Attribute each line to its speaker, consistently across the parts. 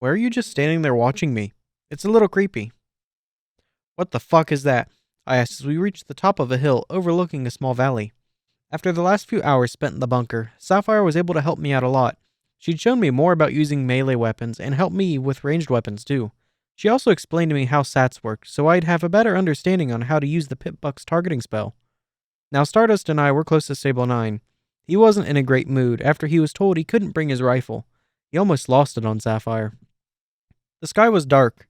Speaker 1: Why are you just standing there watching me? It's a little creepy. What the fuck is that? I asked as we reached the top of a hill overlooking a small valley. After the last few hours spent in the bunker, Sapphire was able to help me out a lot. She'd shown me more about using melee weapons and helped me with ranged weapons too. She also explained to me how sats worked, so I'd have a better understanding on how to use the Pip-Buck's targeting spell. Now Stardust and I were close to Stable 9. He wasn't in a great mood after he was told he couldn't bring his rifle. He almost lost it on Sapphire. The sky was dark,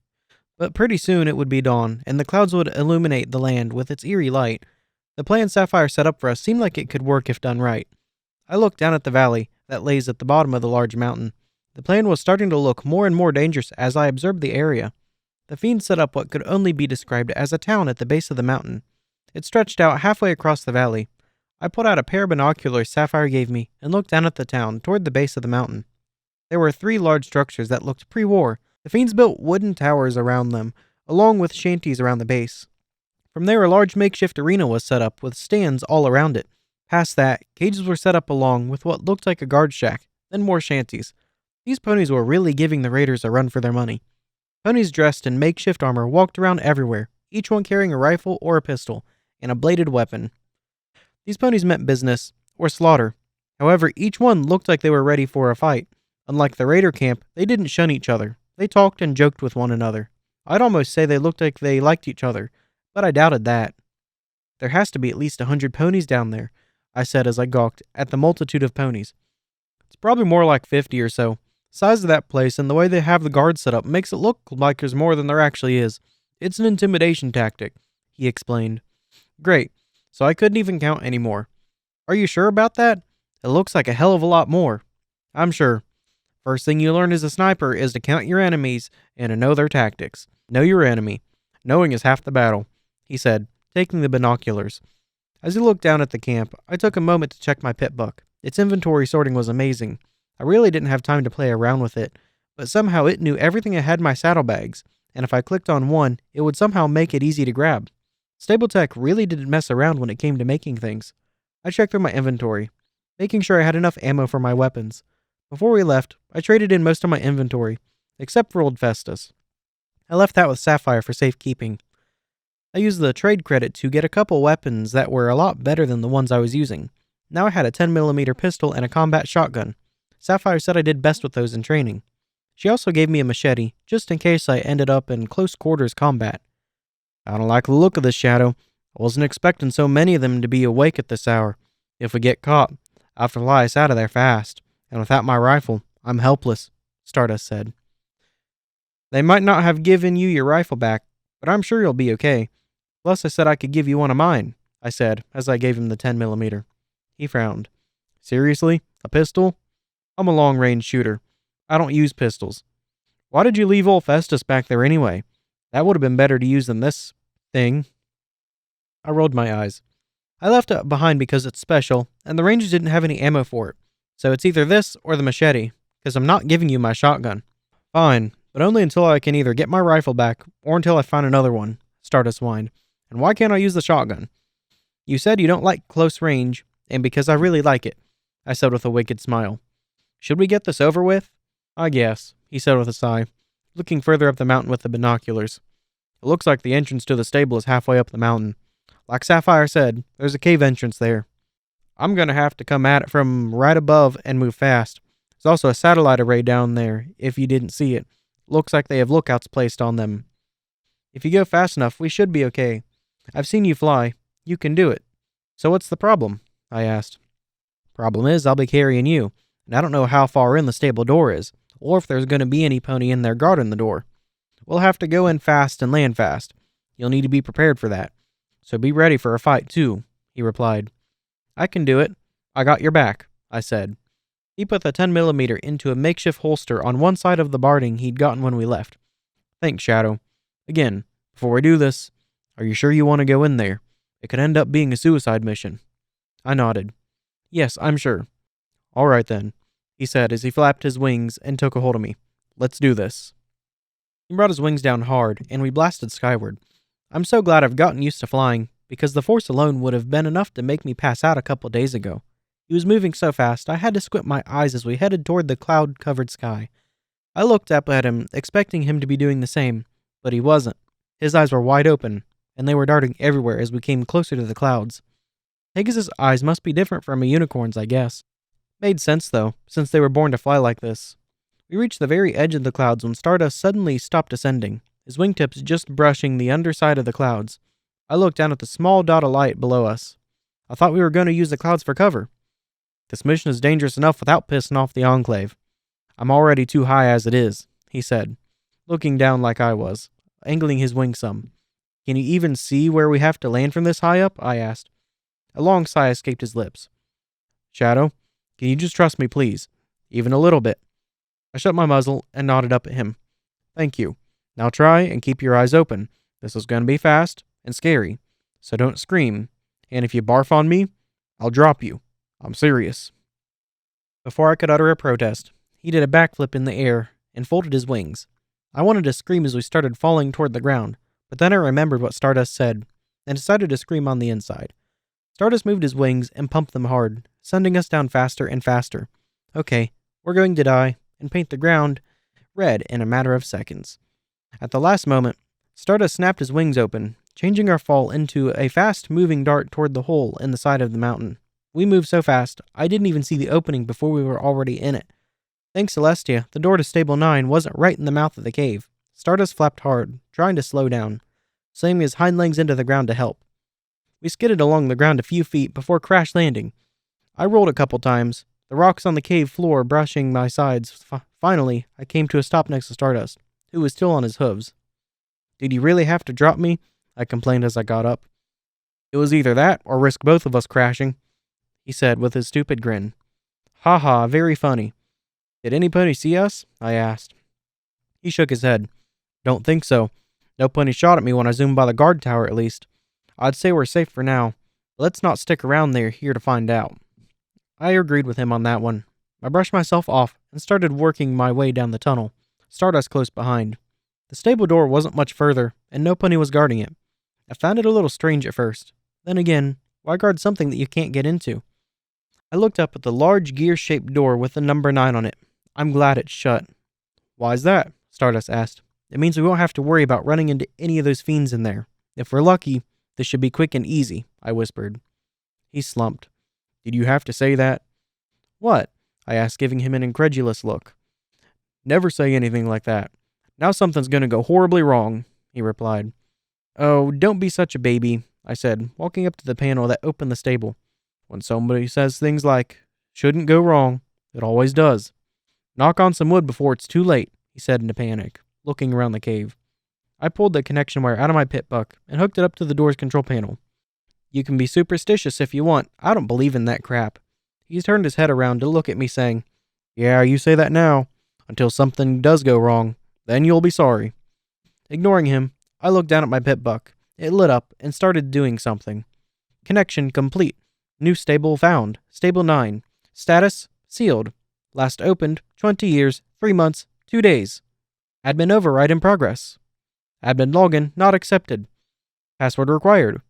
Speaker 1: but pretty soon it would be dawn, and the clouds would illuminate the land with its eerie light. The plan Sapphire set up for us seemed like it could work if done right. I looked down at the valley that lays at the bottom of the large mountain. The plan was starting to look more and more dangerous as I observed the area. The fiends set up what could only be described as a town at the base of the mountain. It stretched out halfway across the valley. I pulled out a pair of binoculars Sapphire gave me and looked down at the town toward the base of the mountain. There were 3 large structures that looked pre-war. The fiends built wooden towers around them, along with shanties around the base. From there, a large makeshift arena was set up with stands all around it. Past that, cages were set up along with what looked like a guard shack, then more shanties. These ponies were really giving the raiders a run for their money. Ponies dressed in makeshift armor walked around everywhere, each one carrying a rifle or a pistol, and a bladed weapon. These ponies meant business, or slaughter. However, each one looked like they were ready for a fight. Unlike the raider camp, they didn't shun each other. They talked and joked with one another. I'd almost say they looked like they liked each other, but I doubted that. There has to be at least 100 ponies down there, I said as I gawked at the multitude of ponies. It's probably more like 50 or so. The size of that place and the way they have the guards set up makes it look like there's more than there actually is. It's an intimidation tactic, he explained. Great, so I couldn't even count anymore. Are you sure about that? It looks like a hell of a lot more. I'm sure. First thing you learn as a sniper is to count your enemies and to know their tactics. Know your enemy. Knowing is half the battle, he said, taking the binoculars. As he looked down at the camp, I took a moment to check my Pip-Buck. Its inventory sorting was amazing. I really didn't have time to play around with it, but somehow it knew everything I had in my saddlebags, and if I clicked on one, it would somehow make it easy to grab. Stable Tech really didn't mess around when it came to making things. I checked through my inventory, making sure I had enough ammo for my weapons. Before we left, I traded in most of my inventory, except for old Festus. I left that with Sapphire for safekeeping. I used the trade credit to get a couple weapons that were a lot better than the ones I was using. Now I had a 10mm pistol and a combat shotgun. Sapphire said I did best with those in training. She also gave me a machete, just in case I ended up in close quarters combat. I don't like the look of this, Shadow. I wasn't expecting so many of them to be awake at this hour. If we get caught, I'll have to fly us out of there fast. And without my rifle, I'm helpless, Stardust said. They might not have given you your rifle back, but I'm sure you'll be okay. Plus, I said I could give you one of mine, I said, as I gave him the 10mm. He frowned. Seriously? A pistol? I'm a long-range shooter. I don't use pistols. Why did you leave old Festus back there anyway? That would have been better to use than this thing. I rolled my eyes. I left it behind because it's special, and the Rangers didn't have any ammo for it. So it's either this or the machete, because I'm not giving you my shotgun. Fine, but only until I can either get my rifle back or until I find another one, Stardust whined. And why can't I use the shotgun? You said you don't like close range, and because I really like it, I said with a wicked smile. Should we get this over with? I guess, he said with a sigh, looking further up the mountain with the binoculars. It looks like the entrance to the stable is halfway up the mountain. Like Sapphire said, there's a cave entrance there. I'm going to have to come at it from right above and move fast. There's also a satellite array down there, if you didn't see it. Looks like they have lookouts placed on them. If you go fast enough, we should be okay. I've seen you fly. You can do it. So what's the problem? I asked. Problem is, I'll be carrying you, and I don't know how far in the stable door is, or if there's going to be any pony in there guarding the door. We'll have to go in fast and land fast. You'll need to be prepared for that. So be ready for a fight, too, he replied. I can do it. I got your back, I said. He put the 10mm into a makeshift holster on one side of the barding he'd gotten when we left. Thanks, Shadow. Again, before we do this, are you sure you want to go in there? It could end up being a suicide mission. I nodded. Yes, I'm sure. All right then, he said as he flapped his wings and took a hold of me. Let's do this. He brought his wings down hard, and we blasted skyward. I'm so glad I've gotten used to flying, because the force alone would have been enough to make me pass out a couple days ago. He was moving so fast, I had to squint my eyes as we headed toward the cloud-covered sky. I looked up at him, expecting him to be doing the same, but he wasn't. His eyes were wide open, and they were darting everywhere as we came closer to the clouds. Pegasus' eyes must be different from a unicorn's, I guess. Made sense, though, since they were born to fly like this. We reached the very edge of the clouds when Stardust suddenly stopped ascending, his wingtips just brushing the underside of the clouds. I looked down at the small dot of light below us. I thought we were going to use the clouds for cover. This mission is dangerous enough without pissing off the Enclave. I'm already too high as it is, he said, looking down like I was, angling his wing some. Can you even see where we have to land from this high up? I asked. A long sigh escaped his lips. Shadow, can you just trust me, please? Even a little bit. I shut my muzzle and nodded up at him. Thank you. Now try and keep your eyes open. This is going to be fast and scary, so don't scream. And if you barf on me, I'll drop you. I'm serious. Before I could utter a protest, he did a backflip in the air and folded his wings. I wanted to scream as we started falling toward the ground, but then I remembered what Stardust said and decided to scream on the inside. Stardust moved his wings and pumped them hard, sending us down faster and faster. Okay, we're going to die and paint the ground red in a matter of seconds. At the last moment, Stardust snapped his wings open, changing our fall into a fast-moving dart toward the hole in the side of the mountain. We moved so fast, I didn't even see the opening before we were already in it. Thanks Celestia, the door to Stable 9 wasn't right in the mouth of the cave. Stardust flapped hard, trying to slow down, slamming his hind legs into the ground to help. We skidded along the ground a few feet before crash landing. I rolled a couple times, the rocks on the cave floor brushing my sides. Finally, I came to a stop next to Stardust, who was still on his hooves. Did you really have to drop me? I complained as I got up. It was either that or risk both of us crashing, he said with his stupid grin. Ha ha, very funny. Did anybody see us? I asked. He shook his head. Don't think so. No plenty shot at me when I zoomed by the guard tower, at least. I'd say we're safe for now. But let's not stick around there here to find out. I agreed with him on that one. I brushed myself off and started working my way down the tunnel, Stardust close behind. The stable door wasn't much further, and no pony was guarding it. I found it a little strange at first. Then again, why guard something that you can't get into? I looked up at the large gear-shaped door with the number 9 on it. I'm glad it's shut. Why's that? Stardust asked. It means we won't have to worry about running into any of those fiends in there. If we're lucky, this should be quick and easy, I whispered. He slumped. Did you have to say that? What? I asked, giving him an incredulous look. Never say anything like that. Now something's going to go horribly wrong, he replied. Oh, don't be such a baby, I said, walking up to the panel that opened the stable. When somebody says things like, shouldn't go wrong, it always does. Knock on some wood before it's too late, he said in a panic, looking around the cave. I pulled the connection wire out of my pit buck and hooked it up to the door's control panel. You can be superstitious if you want. I don't believe in that crap. He turned his head around to look at me saying, Yeah, you say that now. Until something does go wrong, then you'll be sorry. Ignoring him, I looked down at my pit buck. It lit up and started doing something. Connection complete. New stable found. Stable 9. Status sealed. Last opened 20 years, 3 months, 2 days. Admin override in progress. Admin login not accepted. Password required.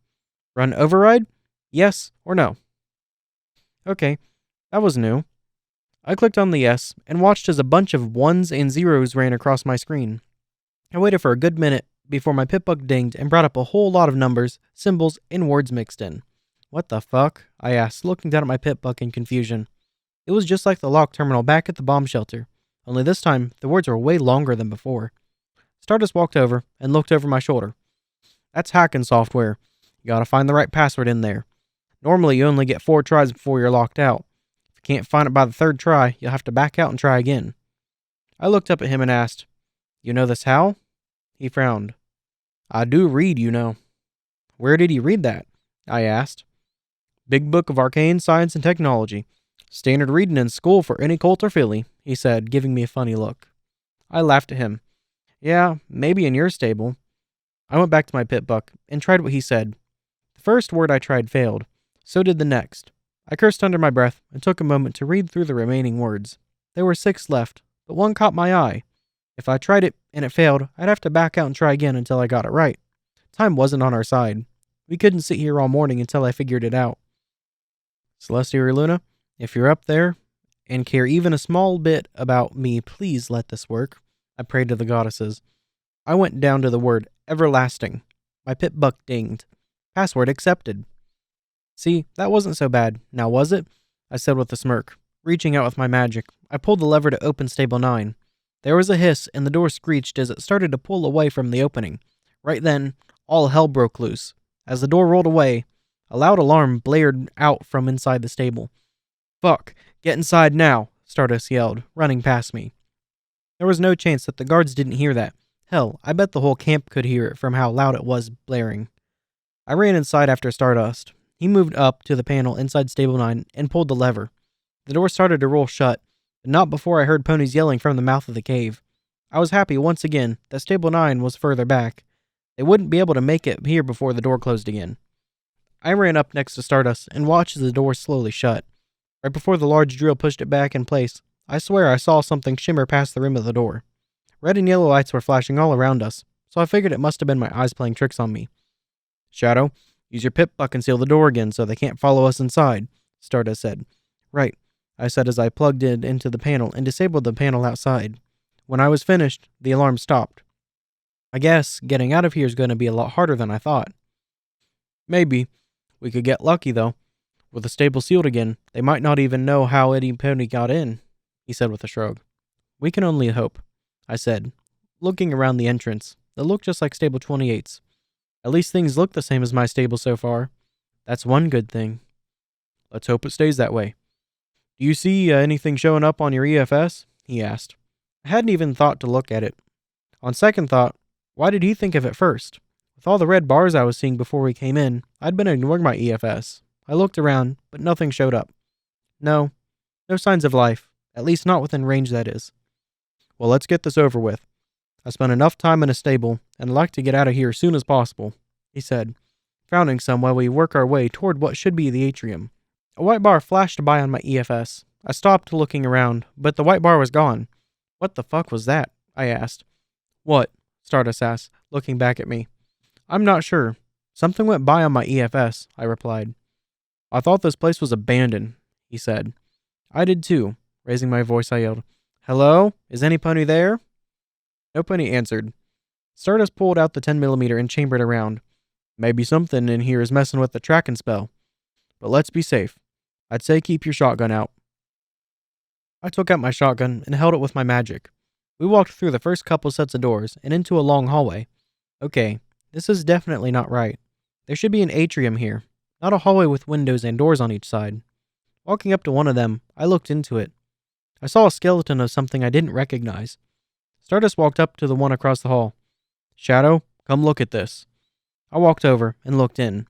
Speaker 1: Run override? Yes or no? Okay, that was new. I clicked on the yes and watched as a bunch of 1s and 0s ran across my screen. I waited for a good minute before my pitbuck dinged and brought up a whole lot of numbers, symbols, and words mixed in. What the fuck? I asked, looking down at my pitbuck in confusion. It was just like the lock terminal back at the bomb shelter, only this time the words were way longer than before. Stardust walked over and looked over my shoulder. That's hacking software. You gotta find the right password in there. Normally you only get 4 tries before you're locked out. If you can't find it by the 3rd try, you'll have to back out and try again. I looked up at him and asked, You know this how? He frowned. I do read, you know. Where did he read that? I asked. Big Book of Arcane Science and Technology. Standard reading in school for any colt or filly, he said, giving me a funny look. I laughed at him. Yeah, maybe in your stable. I went back to my pit buck and tried what he said. The first word I tried failed. So did the next. I cursed under my breath and took a moment to read through the remaining words. There were 6 left, but one caught my eye. If I tried it and it failed, I'd have to back out and try again until I got it right. Time wasn't on our side. We couldn't sit here all morning until I figured it out. Celestia or Luna, if you're up there and care even a small bit about me, please let this work. I prayed to the goddesses. I went down to the word everlasting. My pit buck dinged. Password accepted. See, that wasn't so bad, now was it? I said with a smirk. Reaching out with my magic, I pulled the lever to open Stable 9. There was a hiss, and the door screeched as it started to pull away from the opening. Right then, all hell broke loose. As the door rolled away, a loud alarm blared out from inside the stable. Fuck, get inside now, Stardust yelled, running past me. There was no chance that the guards didn't hear that. Hell, I bet the whole camp could hear it from how loud it was blaring. I ran inside after Stardust. He moved up to the panel inside Stable 9 and pulled the lever. The door started to roll shut, but not before I heard ponies yelling from the mouth of the cave. I was happy once again that Stable 9 was further back. They wouldn't be able to make it here before the door closed again. I ran up next to Stardust and watched as the door slowly shut. Right before the large drill pushed it back in place, I swear I saw something shimmer past the rim of the door. Red and yellow lights were flashing all around us, so I figured it must have been my eyes playing tricks on me. Shadow, use your pip buck and seal the door again so they can't follow us inside, Stardust said. Right, I said as I plugged it into the panel and disabled the panel outside. When I was finished, the alarm stopped. I guess getting out of here is going to be a lot harder than I thought. Maybe. We could get lucky, though. With the stable sealed again, they might not even know how Eddie Pony got in, he said with a shrug. We can only hope, I said, looking around the entrance. It looked just like Stable 28's. At least things look the same as my stable so far. That's one good thing. Let's hope it stays that way. Do you see anything showing up on your EFS? He asked. I hadn't even thought to look at it. On second thought, why did he think of it first? With all the red bars I was seeing before we came in, I'd been ignoring my EFS. I looked around, but nothing showed up. No signs of life. At least not within range, that is. Well, let's get this over with. I spent enough time in a stable, and I'd like to get out of here as soon as possible, he said, frowning some while we work our way toward what should be the atrium. A white bar flashed by on my EFS. I stopped looking around, but the white bar was gone. What the fuck was that? I asked. What? Stardust asked, looking back at me. I'm not sure. Something went by on my EFS, I replied. I thought this place was abandoned, he said. I did too. Raising my voice, I yelled, Hello? Is any pony there? No pony answered. Stardust pulled out the 10mm and chambered around. Maybe something in here is messing with the tracking spell. But let's be safe. I'd say keep your shotgun out. I took out my shotgun and held it with my magic. We walked through the first couple sets of doors and into a long hallway. Okay, this is definitely not right. There should be an atrium here, not a hallway with windows and doors on each side. Walking up to one of them, I looked into it. I saw a skeleton of something I didn't recognize. Stardust walked up to the one across the hall. Shadow, come look at this. I walked over and looked in,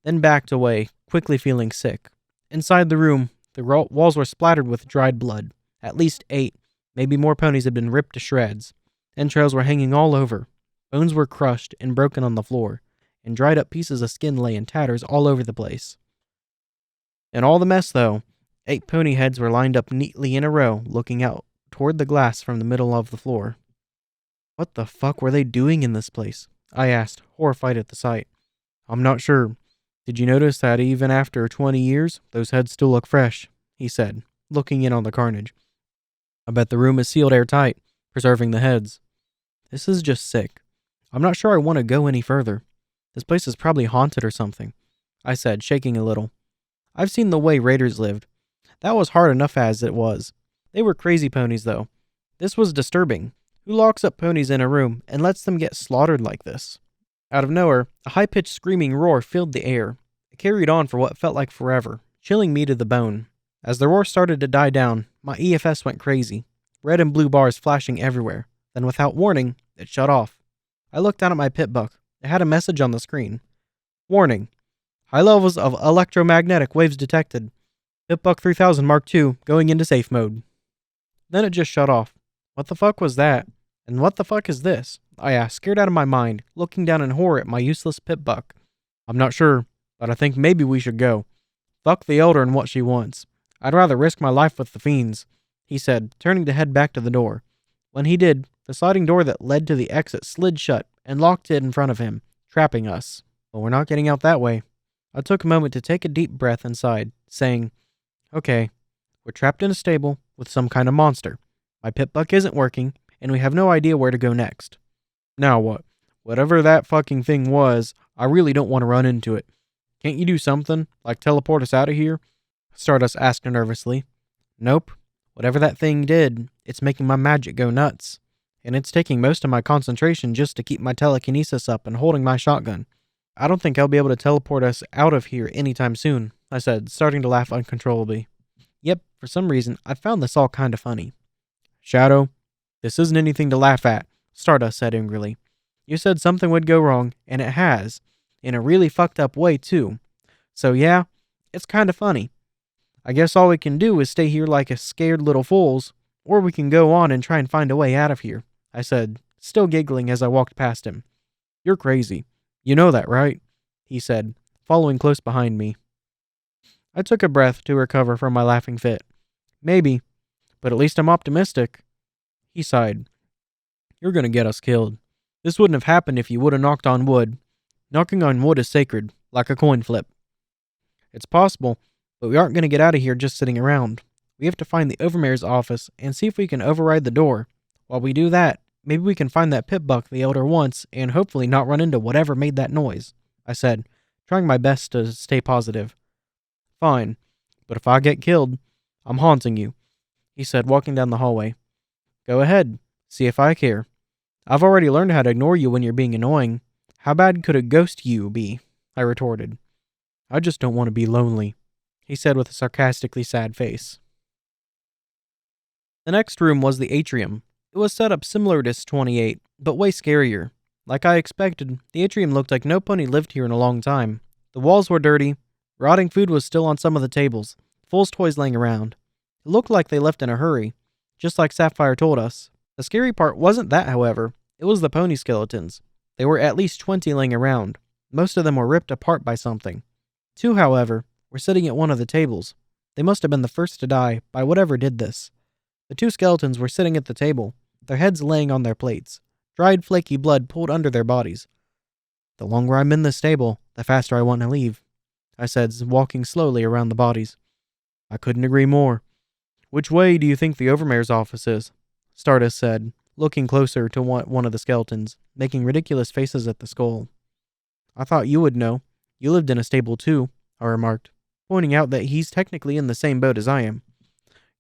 Speaker 1: then backed away, quickly feeling sick. Inside the room, the walls were splattered with dried blood. At least 8, maybe more ponies had been ripped to shreds. Entrails were hanging all over. Bones were crushed and broken on the floor, and dried up pieces of skin lay in tatters all over the place. In all the mess, though, 8 pony heads were lined up neatly in a row, looking out toward the glass from the middle of the floor. What the fuck were they doing in this place? I asked, horrified at the sight. I'm not sure. Did you notice that even after 20 years, those heads still look fresh? He said, looking in on the carnage. I bet the room is sealed airtight, preserving the heads. This is just sick. I'm not sure I want to go any further. This place is probably haunted or something, I said, shaking a little. I've seen the way raiders lived. That was hard enough as it was. They were crazy ponies, though. This was disturbing. Who locks up ponies in a room and lets them get slaughtered like this? Out of nowhere, a high-pitched screaming roar filled the air. It carried on for what felt like forever, chilling me to the bone. As the roar started to die down, my EFS went crazy, red and blue bars flashing everywhere. Then, without warning, it shut off. I looked down at my pit buck. It had a message on the screen. Warning. High levels of electromagnetic waves detected. Pitbuck 3000 Mark II going into safe mode. Then it just shut off. What the fuck was that? And what the fuck is this? I asked, scared out of my mind, looking down in horror at my useless Pitbuck. I'm not sure, but I think maybe we should go. Fuck the elder and what she wants. I'd rather risk my life with the fiends, he said, turning to head back to the door. When he did, the sliding door that led to the exit slid shut and locked it in front of him, trapping us. Well, we're not getting out that way. I took a moment to take a deep breath and sighed, saying, Okay, We're trapped in a stable with some kind of monster. My pit buck isn't working, and we have no idea where to go next. Now what? Whatever that fucking thing was, I really don't want to run into it. Can't you do something, like teleport us out of here? Stardust asked nervously. Nope. Whatever that thing did, it's making my magic go nuts. And it's taking most of my concentration just to keep my telekinesis up and holding my shotgun. I don't think I'll be able to teleport us out of here anytime soon, I said, starting to laugh uncontrollably. Yep, for some reason, I found this all kind of funny. Shadow, this isn't anything to laugh at, Stardust said angrily. You said something would go wrong, and it has. In a really fucked up way, too. So yeah, it's kind of funny. I guess all we can do is stay here like a scared little fools, or we can go on and try and find a way out of here, I said, still giggling as I walked past him. You're crazy. You know that, right? He said, following close behind me. I took a breath to recover from my laughing fit. Maybe, but at least I'm optimistic. He sighed. You're gonna get us killed. This wouldn't have happened if you would have knocked on wood. Knocking on wood is sacred, like a coin flip. It's possible, but we aren't gonna get out of here just sitting around. We have to find the Overmare's office and see if we can override the door. While we do that, maybe we can find that pit buck the Elder wants and hopefully not run into whatever made that noise, I said, trying my best to stay positive. Fine, but if I get killed, I'm haunting you, he said, walking down the hallway. Go ahead, see if I care. I've already learned how to ignore you when you're being annoying. How bad could a ghost you be? I retorted. I just don't want to be lonely, he said with a sarcastically sad face. The next room was the atrium. It was set up similar to 28, but way scarier. Like I expected, the atrium looked like no pony lived here in a long time. The walls were dirty. Rotting food was still on some of the tables. Fool's toys laying around. It looked like they left in a hurry, just like Sapphire told us. The scary part wasn't that, however. It was the pony skeletons. There were at least 20 laying around. Most of them were ripped apart by something. 2, however, were sitting at one of the tables. They must have been the first to die by whatever did this. The 2 skeletons were sitting at the table, their heads laying on their plates. Dried, flaky blood pooled under their bodies. The longer I'm in this stable, the faster I want to leave, I said, walking slowly around the bodies. I couldn't agree more. Which way do you think the Overmare's office is? Stardust said, looking closer to one of the skeletons, making ridiculous faces at the skull. I thought you would know. You lived in a stable too, I remarked, pointing out that he's technically in the same boat as I am.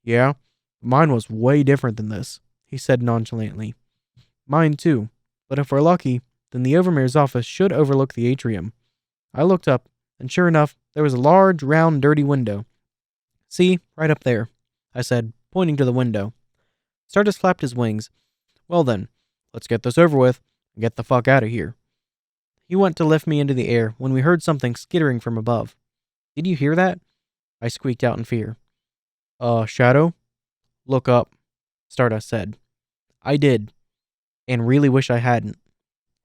Speaker 1: Yeah, mine was way different than this, he said nonchalantly. Mine too, but if we're lucky, then the Overmare's office should overlook the atrium. I looked up, and sure enough, there was a large, round, dirty window. See, right up there, I said, pointing to the window. Stardust flapped his wings. Well then, let's get this over with and get the fuck out of here. He went to lift me into the air when we heard something skittering from above. Did you hear that? I squeaked out in fear. Shadow? Look up, Stardust said. I did, and really wish I hadn't.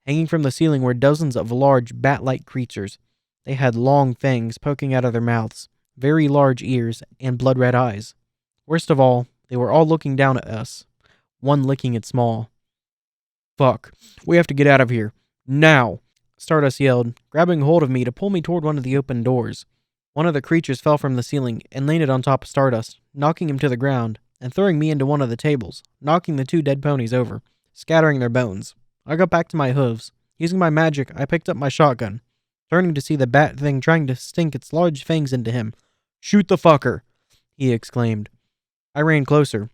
Speaker 1: Hanging from the ceiling were dozens of large, bat-like creatures. They had long fangs poking out of their mouths, very large ears, and blood-red eyes. Worst of all, they were all looking down at us, one licking its maw. Fuck, we have to get out of here. Now! Stardust yelled, grabbing hold of me to pull me toward one of the open doors. One of the creatures fell from the ceiling and landed on top of Stardust, knocking him to the ground, and throwing me into one of the tables, knocking the 2 dead ponies over, scattering their bones. I got back to my hooves. Using my magic, I picked up my shotgun, turning to see the bat thing trying to sink its large fangs into him. Shoot the fucker, he exclaimed. I ran closer,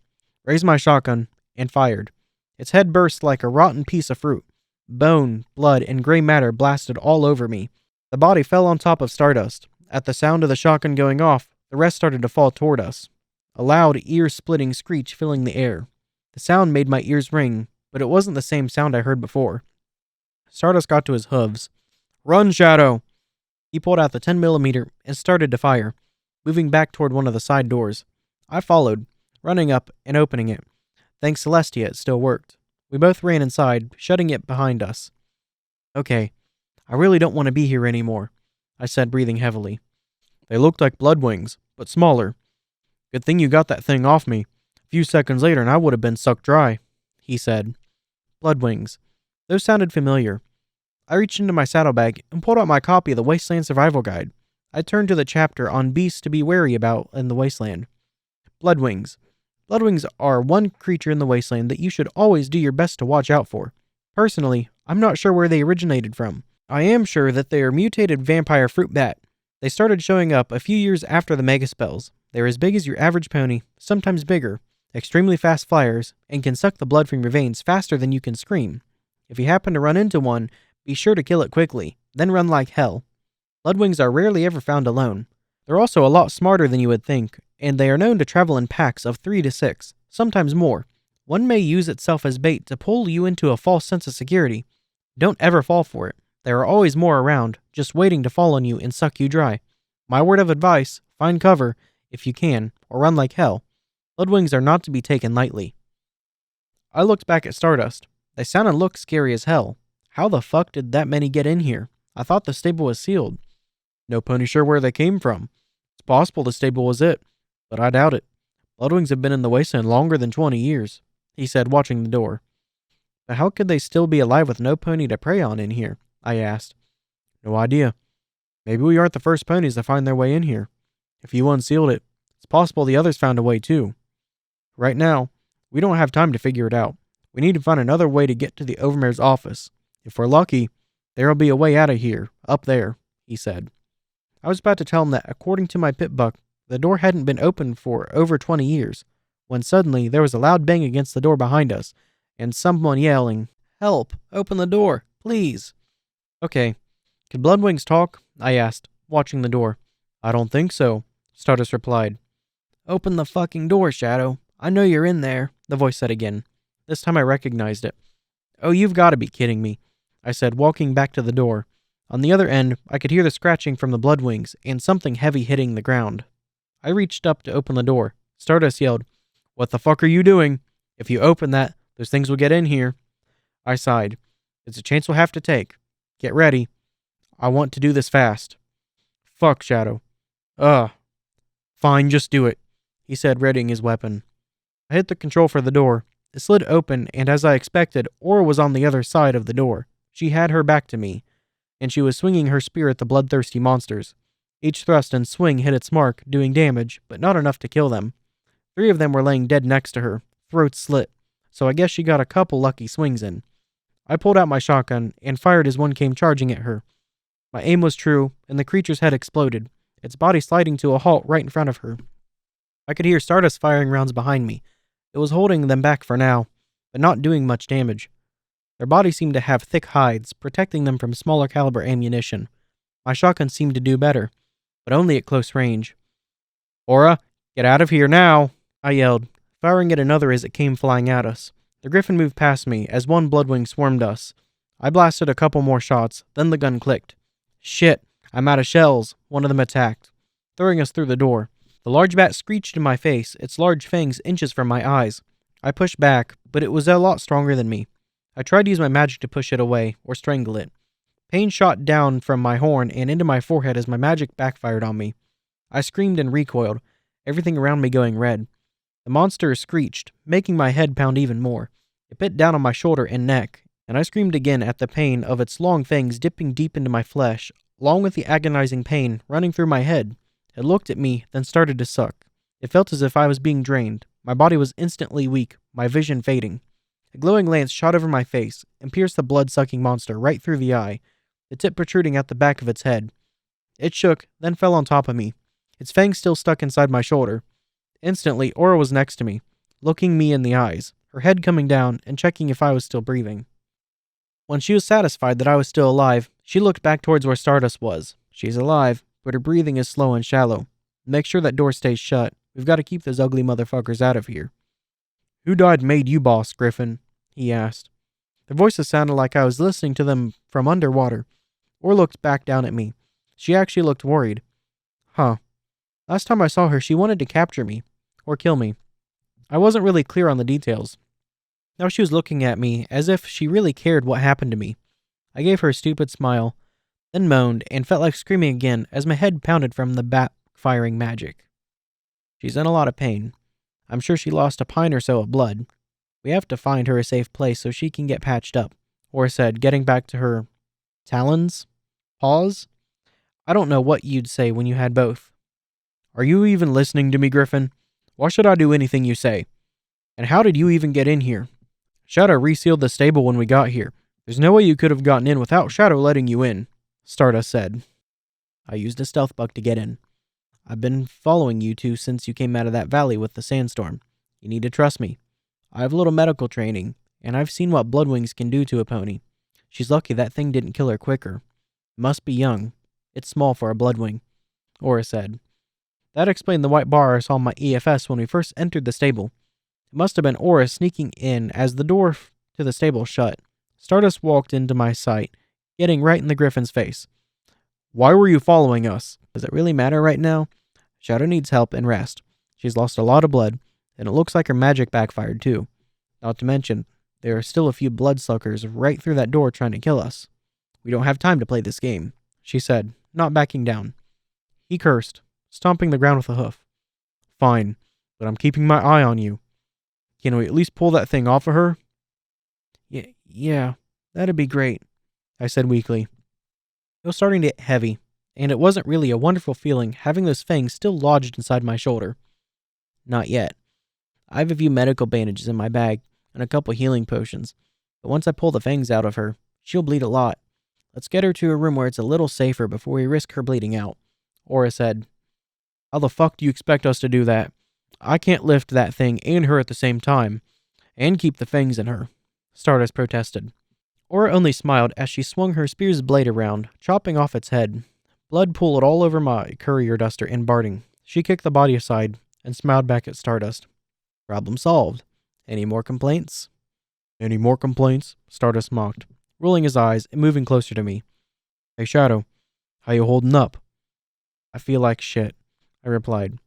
Speaker 1: raised my shotgun, and fired. Its head burst like a rotten piece of fruit. Bone, blood, and gray matter blasted all over me. The body fell on top of Stardust. At the sound of the shotgun going off, the rest started to fall toward us. A loud, ear-splitting screech filling the air. The sound made my ears ring, but it wasn't the same sound I heard before. Stardust got to his hooves. Run, Shadow! He pulled out the 10mm and started to fire, moving back toward one of the side doors. I followed, running up and opening it. Thanks to Celestia, it still worked. We both ran inside, shutting it behind us. Okay, I really don't want to be here anymore, I said, breathing heavily. They looked like blood wings, but smaller. Good thing you got that thing off me. A few seconds later and I would have been sucked dry, he said. Blood wings. Those sounded familiar. I reached into my saddlebag and pulled out my copy of the Wasteland Survival Guide. I turned to the chapter on beasts to be wary about in the wasteland. Bloodwings. Bloodwings are one creature in the wasteland that you should always do your best to watch out for. Personally, I'm not sure where they originated from. I am sure that they are mutated vampire fruit bat. They started showing up a few years after the mega spells. They're as big as your average pony, sometimes bigger, extremely fast flyers, and can suck the blood from your veins faster than you can scream. If you happen to run into one, be sure to kill it quickly, then run like hell. Bloodwings are rarely ever found alone. They're also a lot smarter than you would think, and they are known to travel in packs of 3 to 6, sometimes more. One may use itself as bait to pull you into a false sense of security. Don't ever fall for it. There are always more around, just waiting to fall on you and suck you dry. My word of advice, find cover, if you can, or run like hell. Bloodwings are not to be taken lightly. I looked back at Stardust. They sound and look scary as hell. How the fuck did that many get in here? I thought the stable was sealed. No pony sure where they came from. It's possible the stable was it, but I doubt it. Bloodwings have been in the wasteland longer than 20 years, he said, watching the door. But how could they still be alive with no pony to prey on in here? I asked. No idea. Maybe we aren't the first ponies to find their way in here. If you unsealed it, it's possible the others found a way too. Right now, we don't have time to figure it out. We need to find another way to get to the Overmare's office. If we're lucky, there'll be a way out of here, up there, he said. I was about to tell him that, according to my pit buck, the door hadn't been opened for over 20 years, when suddenly there was a loud bang against the door behind us, and someone yelling, "Help! Open the door, please!" Okay. Could Bloodwings talk? I asked, watching the door. I don't think so, Stardust replied. Open the fucking door, Shadow. I know you're in there, the voice said again. This time I recognized it. Oh, you've got to be kidding me, I said, walking back to the door. On the other end, I could hear the scratching from the Bloodwings and something heavy hitting the ground. I reached up to open the door. Stardust yelled, What the fuck are you doing? If you open that, those things will get in here. I sighed. It's a chance we'll have to take. Get ready. I want to do this fast. Fuck, Shadow. Fine, just do it, he said, readying his weapon. I hit the control for the door. It slid open, and as I expected, Aura was on the other side of the door. She had her back to me, and she was swinging her spear at the bloodthirsty monsters. Each thrust and swing hit its mark, doing damage, but not enough to kill them. 3 of them were laying dead next to her, throats slit, so I guess she got a couple lucky swings in. I pulled out my shotgun and fired as one came charging at her. My aim was true, and the creature's head exploded, its body sliding to a halt right in front of her. I could hear Stardust firing rounds behind me. It was holding them back for now, but not doing much damage. Their bodies seemed to have thick hides, protecting them from smaller caliber ammunition. My shotgun seemed to do better, but only at close range. Aura, get out of here now, I yelled, firing at another as it came flying at us. The griffin moved past me as one bloodwing swarmed us. I blasted a couple more shots, then the gun clicked. Shit, I'm out of shells, one of them attacked, throwing us through the door. The large bat screeched in my face, its large fangs inches from my eyes. I pushed back, but it was a lot stronger than me. I tried to use my magic to push it away, or strangle it. Pain shot down from my horn and into my forehead as my magic backfired on me. I screamed and recoiled, everything around me going red. The monster screeched, making my head pound even more. It bit down on my shoulder and neck, and I screamed again at the pain of its long fangs dipping deep into my flesh, along with the agonizing pain running through my head. It looked at me, then started to suck. It felt as if I was being drained. My body was instantly weak, my vision fading. A glowing lance shot over my face and pierced the blood-sucking monster right through the eye, the tip protruding out the back of its head. It shook, then fell on top of me, its fangs still stuck inside my shoulder. Instantly, Aura was next to me, looking me in the eyes, her head coming down and checking if I was still breathing. When she was satisfied that I was still alive, she looked back towards where Stardust was. She's alive, but her breathing is slow and shallow. Make sure that door stays shut. We've got to keep those ugly motherfuckers out of here. Who died and made you boss, Griffin? He asked. Their voices sounded like I was listening to them from underwater. Or looked back down at me. She actually looked worried. Huh. Last time I saw her, she wanted to capture me. Or kill me. I wasn't really clear on the details. Now she was looking at me as if she really cared what happened to me. I gave her a stupid smile, then moaned and felt like screaming again as my head pounded from the backfiring magic. She's in a lot of pain. I'm sure she lost a pint or so of blood. We have to find her a safe place so she can get patched up, Or said, getting back to her talons? Paws? I don't know what you'd say when you had both. Are you even listening to me, Griffin? Why should I do anything you say? And how did you even get in here? Shadow resealed the stable when we got here. There's no way you could have gotten in without Shadow letting you in, Stardust said. I used a stealth bug to get in. I've been following you two since you came out of that valley with the sandstorm. You need to trust me. I have a little medical training, and I've seen what Bloodwings can do to a pony. She's lucky that thing didn't kill her quicker. It must be young. It's small for a Bloodwing, Aura said. That explained the white bar I saw on my EFS when we first entered the stable. It must have been Aura sneaking in as the door to the stable shut. Stardust walked into my sight, getting right in the Griffin's face. Why were you following us? Does it really matter right now? Shadow needs help and rest. She's lost a lot of blood, and it looks like her magic backfired too. Not to mention, there are still a few bloodsuckers right through that door trying to kill us. We don't have time to play this game, she said, not backing down. He cursed, stomping the ground with a hoof. Fine, but I'm keeping my eye on you. Can we at least pull that thing off of her? Yeah, that'd be great, I said weakly. It was starting to get heavy, and it wasn't really a wonderful feeling having those fangs still lodged inside my shoulder. Not yet. I have a few medical bandages in my bag and a couple healing potions, but once I pull the fangs out of her, she'll bleed a lot. Let's get her to a room where it's a little safer before we risk her bleeding out, Aura said. How the fuck do you expect us to do that? I can't lift that thing and her at the same time, and keep the fangs in her, Stardust protested. Aura only smiled as she swung her spear's blade around, chopping off its head. Blood pooled all over my courier duster and Barding. She kicked the body aside and smiled back at Stardust. Problem solved. Any more complaints? Any more complaints? Stardust mocked, rolling his eyes and moving closer to me. Hey Shadow, how you holding up? I feel like shit, I replied.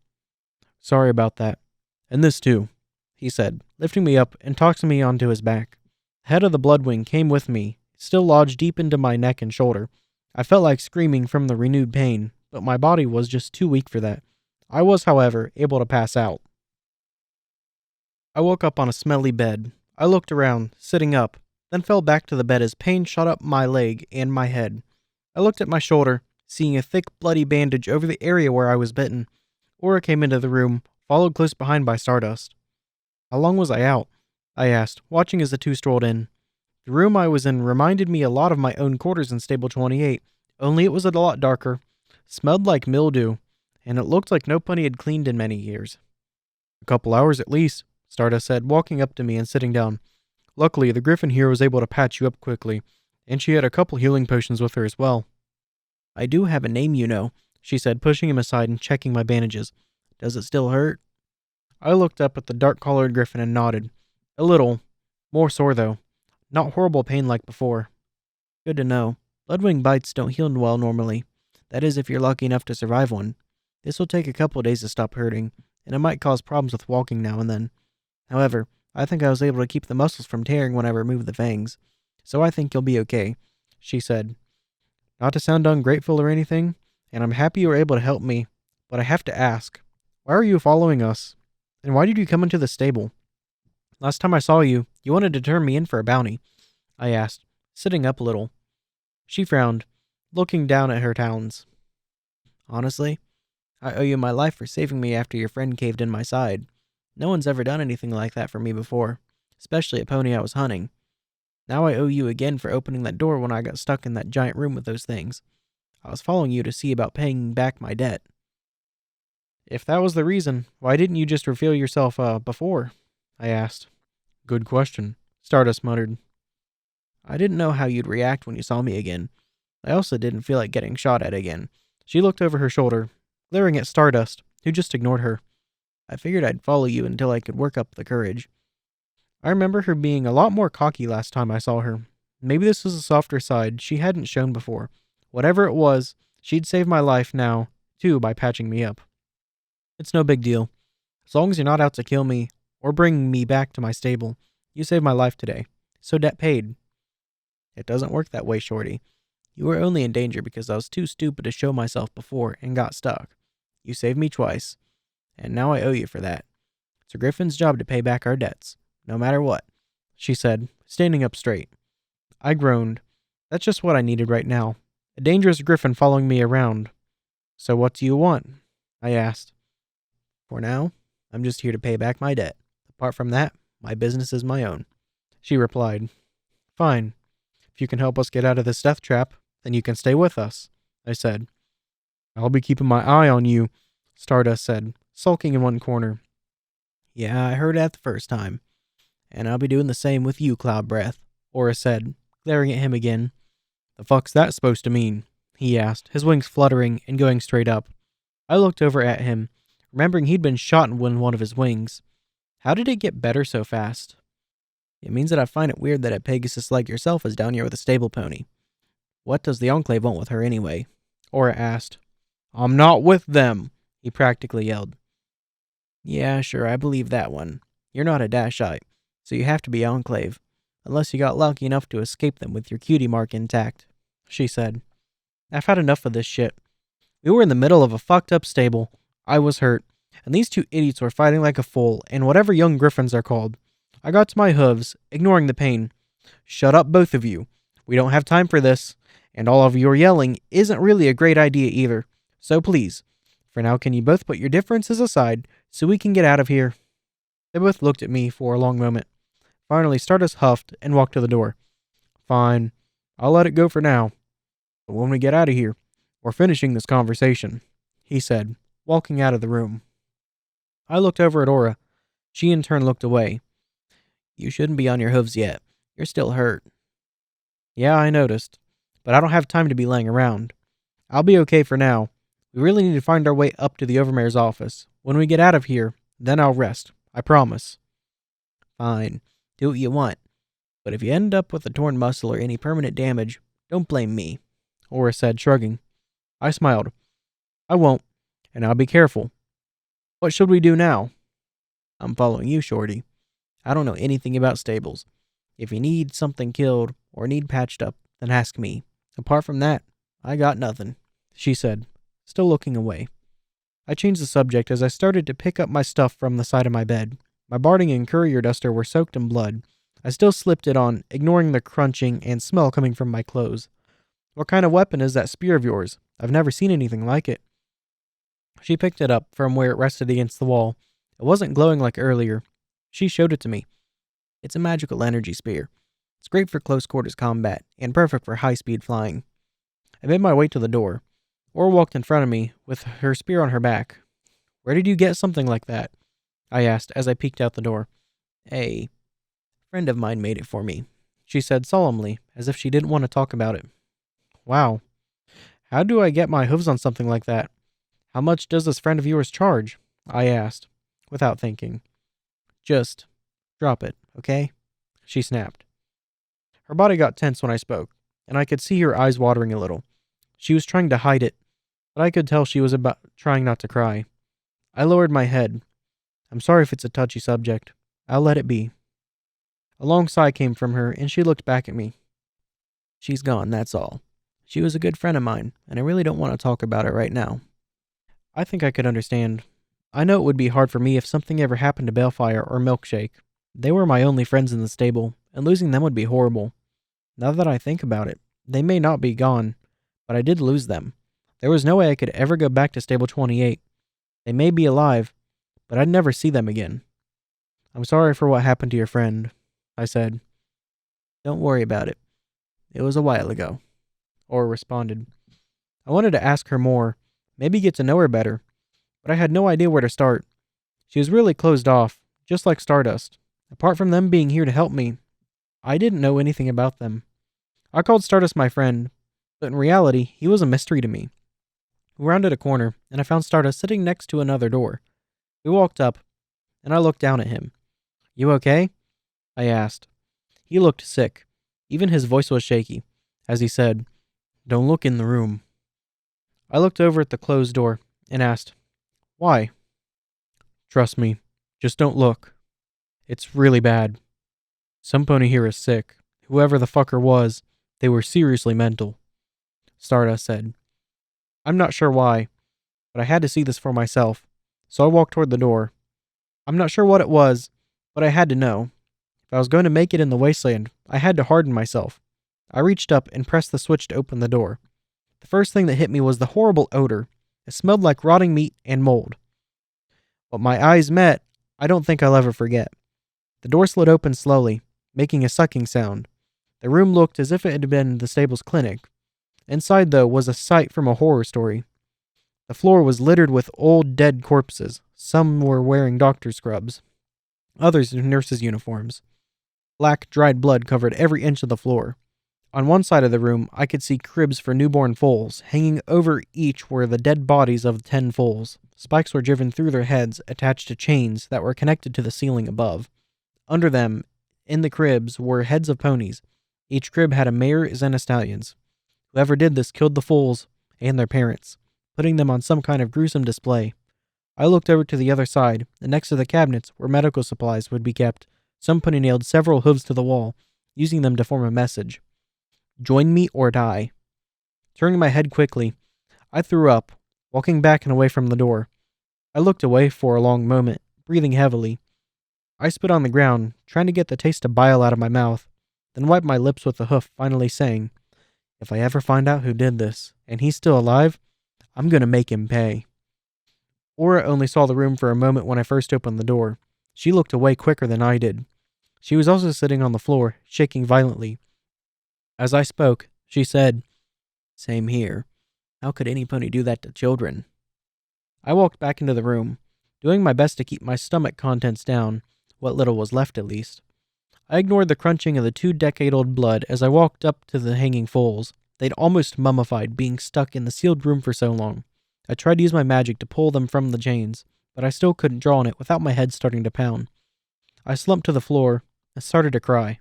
Speaker 1: Sorry about that. And this too, he said, lifting me up and tossing me onto his back. The head of the Bloodwing came with me, still lodged deep into my neck and shoulder. I felt like screaming from the renewed pain, but my body was just too weak for that. I was, however, able to pass out. I woke up on a smelly bed. I looked around, sitting up, then fell back to the bed as pain shot up my leg and my head. I looked at my shoulder, seeing a thick, bloody bandage over the area where I was bitten. Aura came into the room, followed close behind by Stardust. How long was I out? I asked, watching as the two strolled in. The room I was in reminded me a lot of my own quarters in Stable 28, only it was a lot darker, smelled like mildew, and it looked like no pony had cleaned in many years. A couple hours at least, Stardust said, walking up to me and sitting down. Luckily, the Griffin here was able to patch you up quickly, and she had a couple healing potions with her as well. I do have a name, you know, she said, pushing him aside and checking my bandages. Does it still hurt? I looked up at the dark-colored Griffin and nodded. A little. More sore, though. Not horrible pain like before. Good to know. Bloodwing bites don't heal well normally. That is if you're lucky enough to survive one. This will take a couple of days to stop hurting, and it might cause problems with walking now and then. However, I think I was able to keep the muscles from tearing when I removed the fangs. So I think you'll be okay, she said. Not to sound ungrateful or anything, and I'm happy you were able to help me, but I have to ask, why are you following us? And why did you come into the stable? Last time I saw you, you wanted to turn me in for a bounty, I asked, sitting up a little. She frowned, looking down at her talons. Honestly, I owe you my life for saving me after your friend caved in my side. No one's ever done anything like that for me before, especially a pony I was hunting. Now I owe you again for opening that door when I got stuck in that giant room with those things. I was following you to see about paying back my debt. If that was the reason, why didn't you just reveal yourself, before? I asked. Good question, Stardust muttered. I didn't know how you'd react when you saw me again. I also didn't feel like getting shot at again. She looked over her shoulder, glaring at Stardust, who just ignored her. I figured I'd follow you until I could work up the courage. I remember her being a lot more cocky last time I saw her. Maybe this was a softer side she hadn't shown before. Whatever it was, she'd save my life now, too, by patching me up. It's no big deal. As long as you're not out to kill me, or bring me back to my stable, you saved my life today. So debt paid. It doesn't work that way, Shorty. You were only in danger because I was too stupid to show myself before and got stuck. You saved me twice, and now I owe you for that. It's a Griffin's job to pay back our debts, no matter what, she said, standing up straight. I groaned. That's just what I needed right now. A dangerous Griffin following me around. So what do you want? I asked. For now, I'm just here to pay back my debt. Apart from that, my business is my own. She replied, Fine. If you can help us get out of this death trap, then you can stay with us, I said. I'll be keeping my eye on you, Stardust said, sulking in one corner. Yeah, I heard that the first time. And I'll be doing the same with you, Cloud Breath, Aura said, glaring at him again. The fuck's that supposed to mean? He asked, his wings fluttering and going straight up. I looked over at him, remembering he'd been shot in one of his wings. How did it get better so fast? It means that I find it weird that a Pegasus like yourself is down here with a stable pony. What does the Enclave want with her anyway? Aura asked. I'm not with them, he practically yelled. Yeah, sure, I believe that one. You're not a Dashite, so you have to be Enclave, unless you got lucky enough to escape them with your cutie mark intact, she said. I've had enough of this shit. We were in the middle of a fucked up stable. I was hurt, and these two idiots were fighting like a fool and whatever young griffins are called. I got to my hooves, ignoring the pain. Shut up, both of you. We don't have time for this, and all of your yelling isn't really a great idea either. So please, for now, can you both put your differences aside so we can get out of here? They both looked at me for a long moment. Finally, Stardust huffed and walked to the door. Fine. I'll let it go for now. But when we get out of here, we're finishing this conversation, he said, walking out of the room. I looked over at Aura. She in turn looked away. You shouldn't be on your hooves yet. You're still hurt. Yeah, I noticed. But I don't have time to be laying around. I'll be okay for now. We really need to find our way up to the Overmayor's office. When we get out of here, then I'll rest. I promise. Fine. Do what you want. But if you end up with a torn muscle or any permanent damage, don't blame me, Aura said, shrugging. I smiled. I won't, and I'll be careful. What should we do now? I'm following you, Shorty. I don't know anything about stables. If you need something killed or need patched up, then ask me. Apart from that, I got nothing, she said, still looking away. I changed the subject as I started to pick up my stuff from the side of my bed. My barding and courier duster were soaked in blood. I still slipped it on, ignoring the crunching and smell coming from my clothes. What kind of weapon is that spear of yours? I've never seen anything like it. She picked it up from where it rested against the wall. It wasn't glowing like earlier. She showed it to me. It's a magical energy spear. It's great for close quarters combat and perfect for high-speed flying. I made my way to the door. Aura walked in front of me with her spear on her back. Where did you get something like that? I asked as I peeked out the door. A friend of mine made it for me, she said solemnly, as if she didn't want to talk about it. Wow. How do I get my hooves on something like that? How much does this friend of yours charge? I asked, without thinking. Just drop it, okay? She snapped. Her body got tense when I spoke, and I could see her eyes watering a little. She was trying to hide it, but I could tell she was trying not to cry. I lowered my head. I'm sorry if it's a touchy subject. I'll let it be. A long sigh came from her, and she looked back at me. She's gone, that's all. She was a good friend of mine, and I really don't want to talk about it right now. I think I could understand. I know it would be hard for me if something ever happened to Balefire or Milkshake. They were my only friends in the stable, and losing them would be horrible. Now that I think about it, they may not be gone, but I did lose them. There was no way I could ever go back to Stable 28. They may be alive, but I'd never see them again. I'm sorry for what happened to your friend, I said. Don't worry about it. It was a while ago, Aura responded. I wanted to ask her more, maybe get to know her better, but I had no idea where to start. She was really closed off, just like Stardust. Apart from them being here to help me, I didn't know anything about them. I called Stardust my friend, but in reality, he was a mystery to me. We rounded a corner, and I found Stardust sitting next to another door. We walked up, and I looked down at him. You okay? I asked. He looked sick. Even his voice was shaky, as he said, Don't look in the room. I looked over at the closed door and asked, Why? Trust me, just don't look. It's really bad. Some pony here is sick. Whoever the fucker was, they were seriously mental, Stardust said. I'm not sure why, but I had to see this for myself, so I walked toward the door. I'm not sure what it was, but I had to know. If I was going to make it in the wasteland, I had to harden myself. I reached up and pressed the switch to open the door. The first thing that hit me was the horrible odor. It smelled like rotting meat and mold. What my eyes met, I don't think I'll ever forget. The door slid open slowly, making a sucking sound. The room looked as if it had been the stable's clinic. Inside, though, was a sight from a horror story. The floor was littered with old, dead corpses. Some were wearing doctor scrubs, others in nurses' uniforms. Black, dried blood covered every inch of the floor. On one side of the room, I could see cribs for newborn foals. Hanging over each were the dead bodies of 10 foals. Spikes were driven through their heads, attached to chains that were connected to the ceiling above. Under them, in the cribs, were heads of ponies. Each crib had a mare's and a stallion's. Whoever did this killed the foals and their parents, putting them on some kind of gruesome display. I looked over to the other side, and next to the cabinets where medical supplies would be kept, some pony nailed several hooves to the wall, using them to form a message. Join me or die. Turning my head quickly, I threw up, walking back and away from the door. I looked away for a long moment, breathing heavily. I spit on the ground, trying to get the taste of bile out of my mouth, then wiped my lips with the hoof, finally saying, "If I ever find out who did this, and he's still alive, I'm gonna make him pay." Aura only saw the room for a moment when I first opened the door. She looked away quicker than I did. She was also sitting on the floor, shaking violently. As I spoke, she said, "Same here. How could any pony do that to children?" I walked back into the room, doing my best to keep my stomach contents down, what little was left at least. I ignored the crunching of the 2-decade-old blood as I walked up to the hanging foals. They'd almost mummified, being stuck in the sealed room for so long. I tried to use my magic to pull them from the chains, but I still couldn't draw on it without my head starting to pound. I slumped to the floor and started to cry.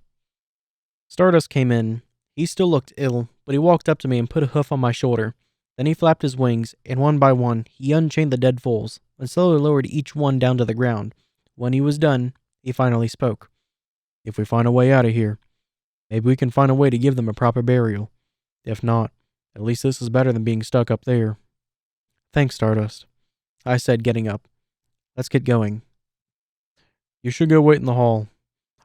Speaker 1: Stardust came in. He still looked ill, but he walked up to me and put a hoof on my shoulder. Then he flapped his wings, and one by one, he unchained the dead foals, and slowly lowered each one down to the ground. When he was done, he finally spoke. "If we find a way out of here, maybe we can find a way to give them a proper burial. If not, at least this is better than being stuck up there." "Thanks, Stardust," I said, getting up. "Let's get going." "You should go wait in the hall.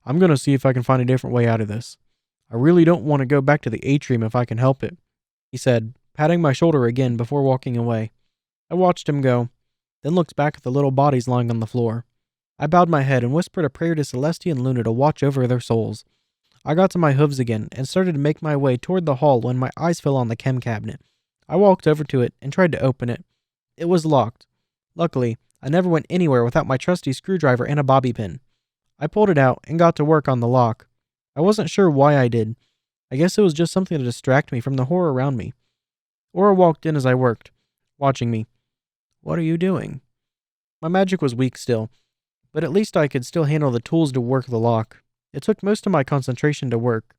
Speaker 1: I'm going to see if I can find a different way out of this. I really don't want to go back to the atrium if I can help it," he said, patting my shoulder again before walking away. I watched him go, then looked back at the little bodies lying on the floor. I bowed my head and whispered a prayer to Celestia and Luna to watch over their souls. I got to my hooves again and started to make my way toward the hall when my eyes fell on the chem cabinet. I walked over to it and tried to open it. It was locked. Luckily, I never went anywhere without my trusty screwdriver and a bobby pin. I pulled it out and got to work on the lock. I wasn't sure why I did. I guess it was just something to distract me from the horror around me. Aura walked in as I worked, watching me. "What are you doing?" My magic was weak still, but at least I could still handle the tools to work the lock. It took most of my concentration to work.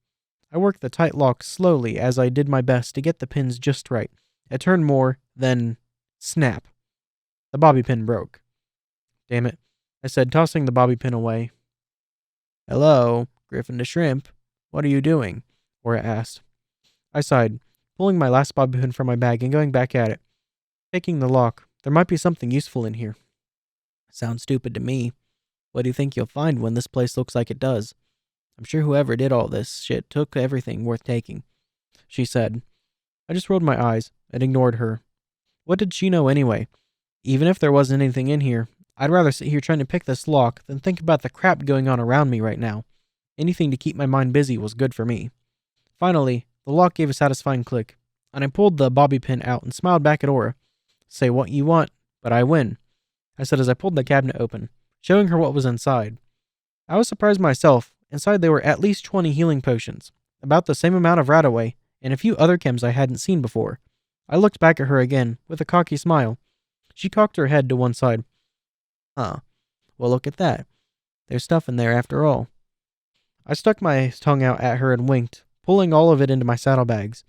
Speaker 1: I worked the tight lock slowly as I did my best to get the pins just right. It turned more, then snap. The bobby pin broke. "Damn it," I said, tossing the bobby pin away. "Hello, Griffin to Shrimp. What are you doing?" Aura asked. I sighed, pulling my last bobby pin from my bag and going back at it. Taking the lock. There might be something useful in here. "Sounds stupid to me. What do you think you'll find when this place looks like it does? I'm sure whoever did all this shit took everything worth taking," she said. I just rolled my eyes and ignored her. What did she know anyway? Even if there wasn't anything in here, I'd rather sit here trying to pick this lock than think about the crap going on around me right now. Anything to keep my mind busy was good for me. Finally, the lock gave a satisfying click, and I pulled the bobby pin out and smiled back at Aura. "Say what you want, but I win," I said as I pulled the cabinet open, showing her what was inside. I was surprised myself. Inside there were at least 20 healing potions, about the same amount of Radaway, and a few other chems I hadn't seen before. I looked back at her again, with a cocky smile. She cocked her head to one side. "Huh. Well, look at that. There's stuff in there after all." I stuck my tongue out at her and winked, pulling all of it into my saddlebags.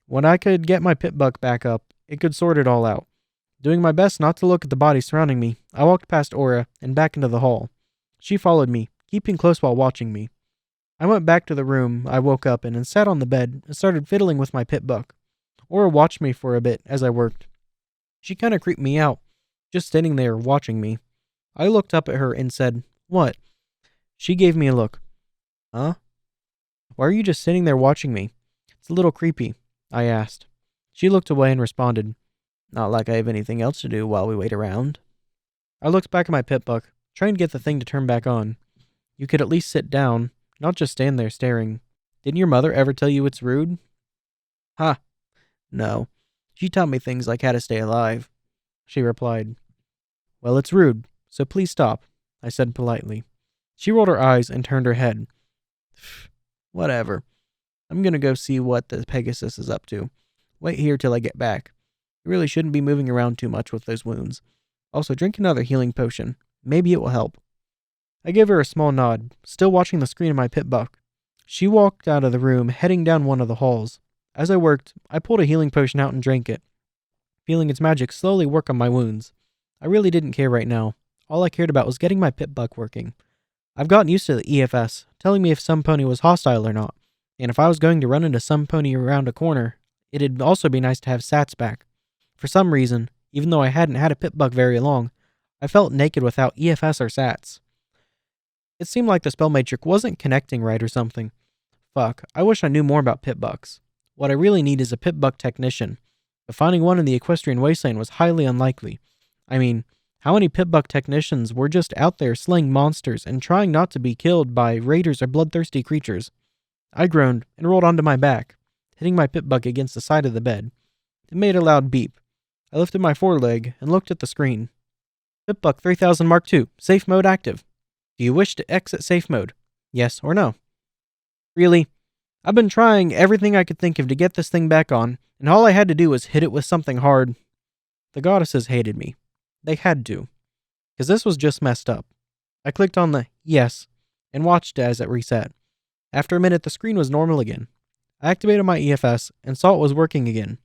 Speaker 1: When I could get my pit buck back up, it could sort it all out. Doing my best not to look at the bodies surrounding me, I walked past Aura and back into the hall. She followed me, keeping close while watching me. I went back to the room I woke up in and sat on the bed and started fiddling with my pit buck. Aura watched me for a bit as I worked. She kind of creeped me out, just standing there watching me. I looked up at her and said, "What?" She gave me a look. "Huh? Why are you just sitting there watching me? It's a little creepy," I asked. She looked away and responded, "Not like I have anything else to do while we wait around." I looked back at my pit buck, trying to get the thing to turn back on. You could at least sit down, not just stand there staring. Didn't your mother ever tell you it's rude? Ha, no. She taught me things like how to stay alive, she replied. Well, it's rude, so please stop, I said politely. She rolled her eyes and turned her head. Whatever. I'm gonna go see what the Pegasus is up to. Wait here till I get back. You really shouldn't be moving around too much with those wounds. Also, drink another healing potion. Maybe it will help. I gave her a small nod, still watching the screen of my pit buck. She walked out of the room, heading down one of the halls. As I worked, I pulled a healing potion out and drank it, feeling its magic slowly work on my wounds. I really didn't care right now. All I cared about was getting my pit buck working. I've gotten used to the EFS, telling me if some pony was hostile or not, and if I was going to run into some pony around a corner, it'd also be nice to have sats back. For some reason, even though I hadn't had a pit buck very long, I felt naked without EFS or sats. It seemed like the spell matrix wasn't connecting right or something. Fuck, I wish I knew more about pit bucks. What I really need is a pit buck technician, but finding one in the Equestrian Wasteland was highly unlikely. I mean, how many pit buck technicians were just out there slaying monsters and trying not to be killed by raiders or bloodthirsty creatures? I groaned and rolled onto my back, hitting my pit buck against the side of the bed. It made a loud beep. I lifted my foreleg and looked at the screen. Pit buck 3000 Mark II, safe mode active. Do you wish to exit safe mode? Yes or no? Really? I've been trying everything I could think of to get this thing back on, and all I had to do was hit it with something hard. The goddesses hated me. They had to, because this was just messed up. I clicked on the yes and watched as it reset. After a minute, the screen was normal again. I activated my EFS and saw it was working again.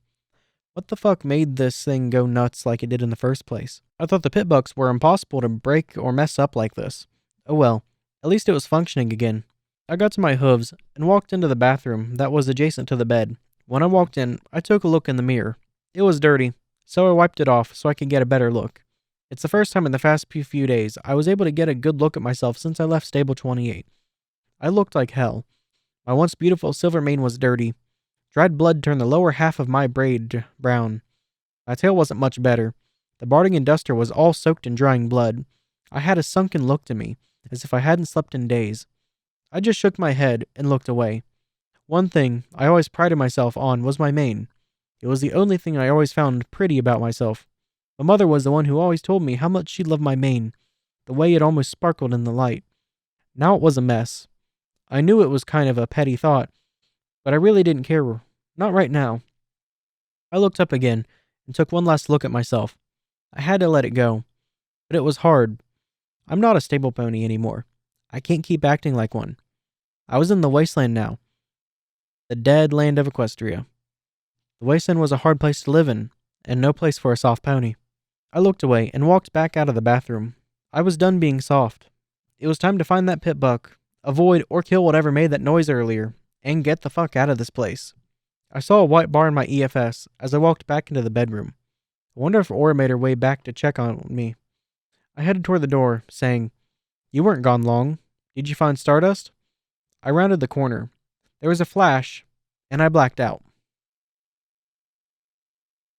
Speaker 1: What the fuck made this thing go nuts like it did in the first place? I thought the pit bucks were impossible to break or mess up like this. Oh well, at least it was functioning again. I got to my hooves and walked into the bathroom that was adjacent to the bed. When I walked in, I took a look in the mirror. It was dirty, so I wiped it off so I could get a better look. It's the first time in the past few days I was able to get a good look at myself since I left Stable 28. I looked like hell. My once beautiful silver mane was dirty. Dried blood turned the lower half of my braid brown. My tail wasn't much better. The barding and duster was all soaked in drying blood. I had a sunken look to me, as if I hadn't slept in days. I just shook my head and looked away. One thing I always prided myself on was my mane. It was the only thing I always found pretty about myself. My mother was the one who always told me how much she loved my mane, the way it almost sparkled in the light. Now it was a mess. I knew it was kind of a petty thought, but I really didn't care. Not right now. I looked up again and took one last look at myself. I had to let it go, but it was hard. I'm not a stable pony anymore. I can't keep acting like one. I was in the wasteland now. The dead land of Equestria. The wasteland was a hard place to live in, and no place for a soft pony. I looked away and walked back out of the bathroom. I was done being soft. It was time to find that pit buck, avoid or kill whatever made that noise earlier, and get the fuck out of this place. I saw a white bar in my EFS as I walked back into the bedroom. I wonder if Aura made her way back to check on me. I headed toward the door, saying, "You weren't gone long. Did you find Stardust?" I rounded the corner. There was a flash, and I blacked out.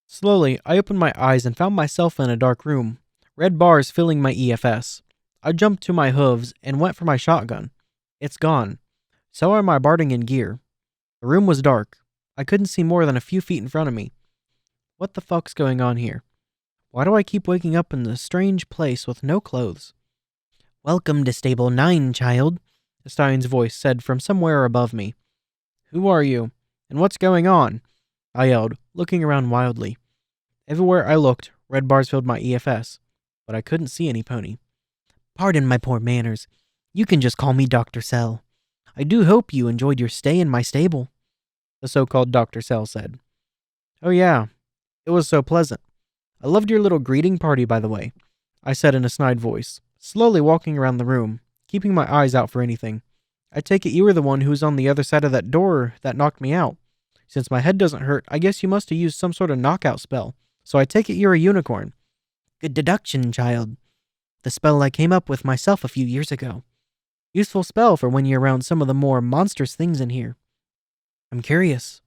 Speaker 1: Slowly, I opened my eyes and found myself in a dark room, red bars filling my EFS. I jumped to my hooves and went for my shotgun. It's gone. So are my barding and gear. The room was dark. I couldn't see more than a few feet in front of me. What the fuck's going on here? Why do I keep waking up in this strange place with no clothes? "Welcome to Stable 9, child," a stallion's voice said from somewhere above me. "Who are you? And what's going on?" I yelled, looking around wildly. Everywhere I looked, red bars filled my EFS, but I couldn't see any pony. "Pardon my poor manners. You can just call me Dr. Cell. I do hope you enjoyed your stay in my stable," the so-called Dr. Cell said. "Oh yeah, it was so pleasant. I loved your little greeting party, by the way," I said in a snide voice, slowly walking around the room, keeping my eyes out for anything. "I take it you were the one who was on the other side of that door that knocked me out. Since my head doesn't hurt, I guess you must have used some sort of knockout spell, so I take it you're a unicorn." "Good deduction, child. The spell I came up with myself a few years ago. Useful spell for when you're around some of the more monstrous things in here. I'm curious.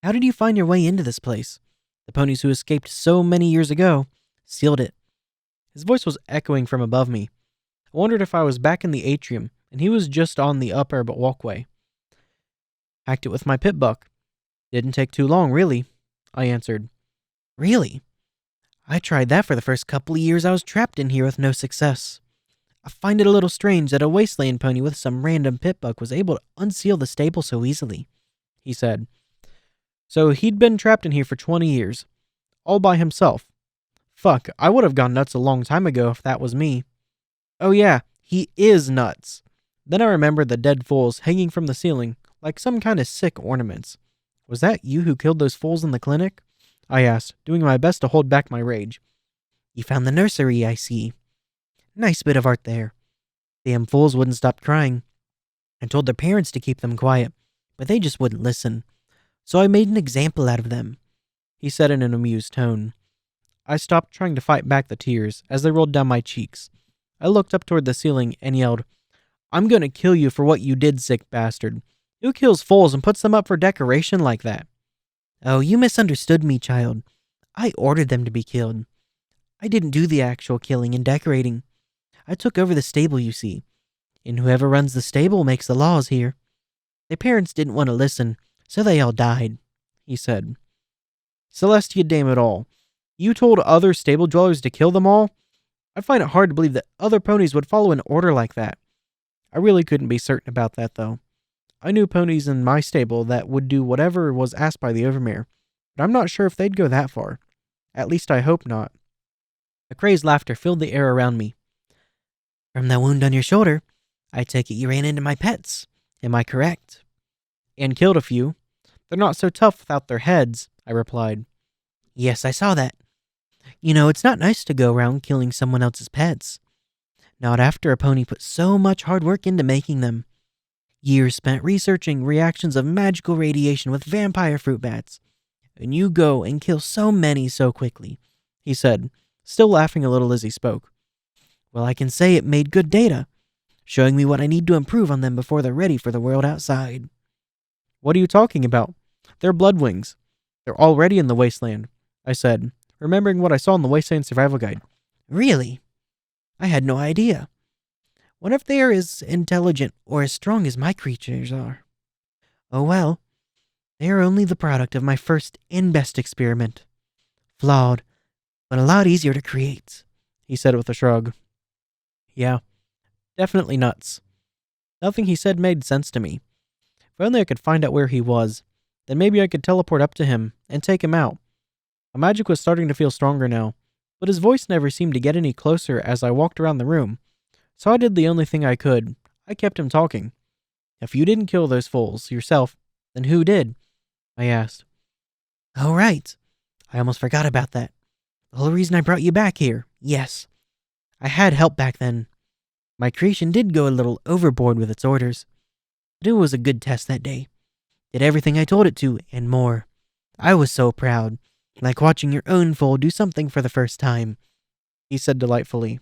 Speaker 1: How did you find your way into this place? The ponies who escaped so many years ago sealed it. His voice was echoing from above me. I wondered if I was back in the atrium, and he was just on the upper walkway. Hacked it with my pit buck. Didn't take too long, really, I answered. Really? I tried that for the first couple of years I was trapped in here with no success. I find it a little strange that a wasteland pony with some random pit buck was able to unseal the stable so easily, he said. So he'd been trapped in here for 20 years, all by himself. Fuck, I would have gone nuts a long time ago if that was me. Oh yeah, he is nuts. Then I remembered the dead foals hanging from the ceiling, like some kind of sick ornaments. Was that you who killed those foals in the clinic? I asked, doing my best to hold back my rage. You found the nursery, I see. Nice bit of art there. Damn fools wouldn't stop crying. I told their parents to keep them quiet, but they just wouldn't listen. So I made an example out of them, he said in an amused tone. I stopped trying to fight back the tears as they rolled down my cheeks. I looked up toward the ceiling and yelled, I'm gonna kill you for what you did, sick bastard. Who kills foals and puts them up for decoration like that? Oh, you misunderstood me, child. I ordered them to be killed. I didn't do the actual killing and decorating. I took over the stable, you see. And whoever runs the stable makes the laws here. Their parents didn't want to listen, so they all died, he said. Celestia, damn it all. You told other stable dwellers to kill them all? I find it hard to believe that other ponies would follow an order like that. I really couldn't be certain about that, though. I knew ponies in my stable that would do whatever was asked by the overmare, but I'm not sure if they'd go that far. At least I hope not. A crazed laughter filled the air around me. From that wound on your shoulder, I take it you ran into my pets. Am I correct? And killed a few. They're not so tough without their heads, I replied. Yes, I saw that. You know, it's not nice to go around killing someone else's pets. Not after a pony put so much hard work into making them. Years spent researching reactions of magical radiation with vampire fruit bats. And you go and kill so many so quickly, he said, still laughing a little as he spoke. Well, I can say it made good data, showing me what I need to improve on them before they're ready for the world outside. What are you talking about? They're bloodwings. They're already in the wasteland, I said, remembering what I saw in the Wasteland Survival Guide. Really? I had no idea. What if they are as intelligent or as strong as my creatures are? Oh well, they are only the product of my first and best experiment. Flawed, but a lot easier to create, he said with a shrug. Yeah, definitely nuts. Nothing he said made sense to me. If only I could find out where he was, then maybe I could teleport up to him and take him out. My magic was starting to feel stronger now, but his voice never seemed to get any closer as I walked around the room. So I did the only thing I could. I kept him talking. If you didn't kill those foals yourself, then who did? I asked. Oh, right. I almost forgot about that. The whole reason I brought you back here. Yes. I had help back then. My creation did go a little overboard with its orders. But it was a good test that day. Did everything I told it to, and more. I was so proud. Like watching your own foal do something for the first time, he said delightfully.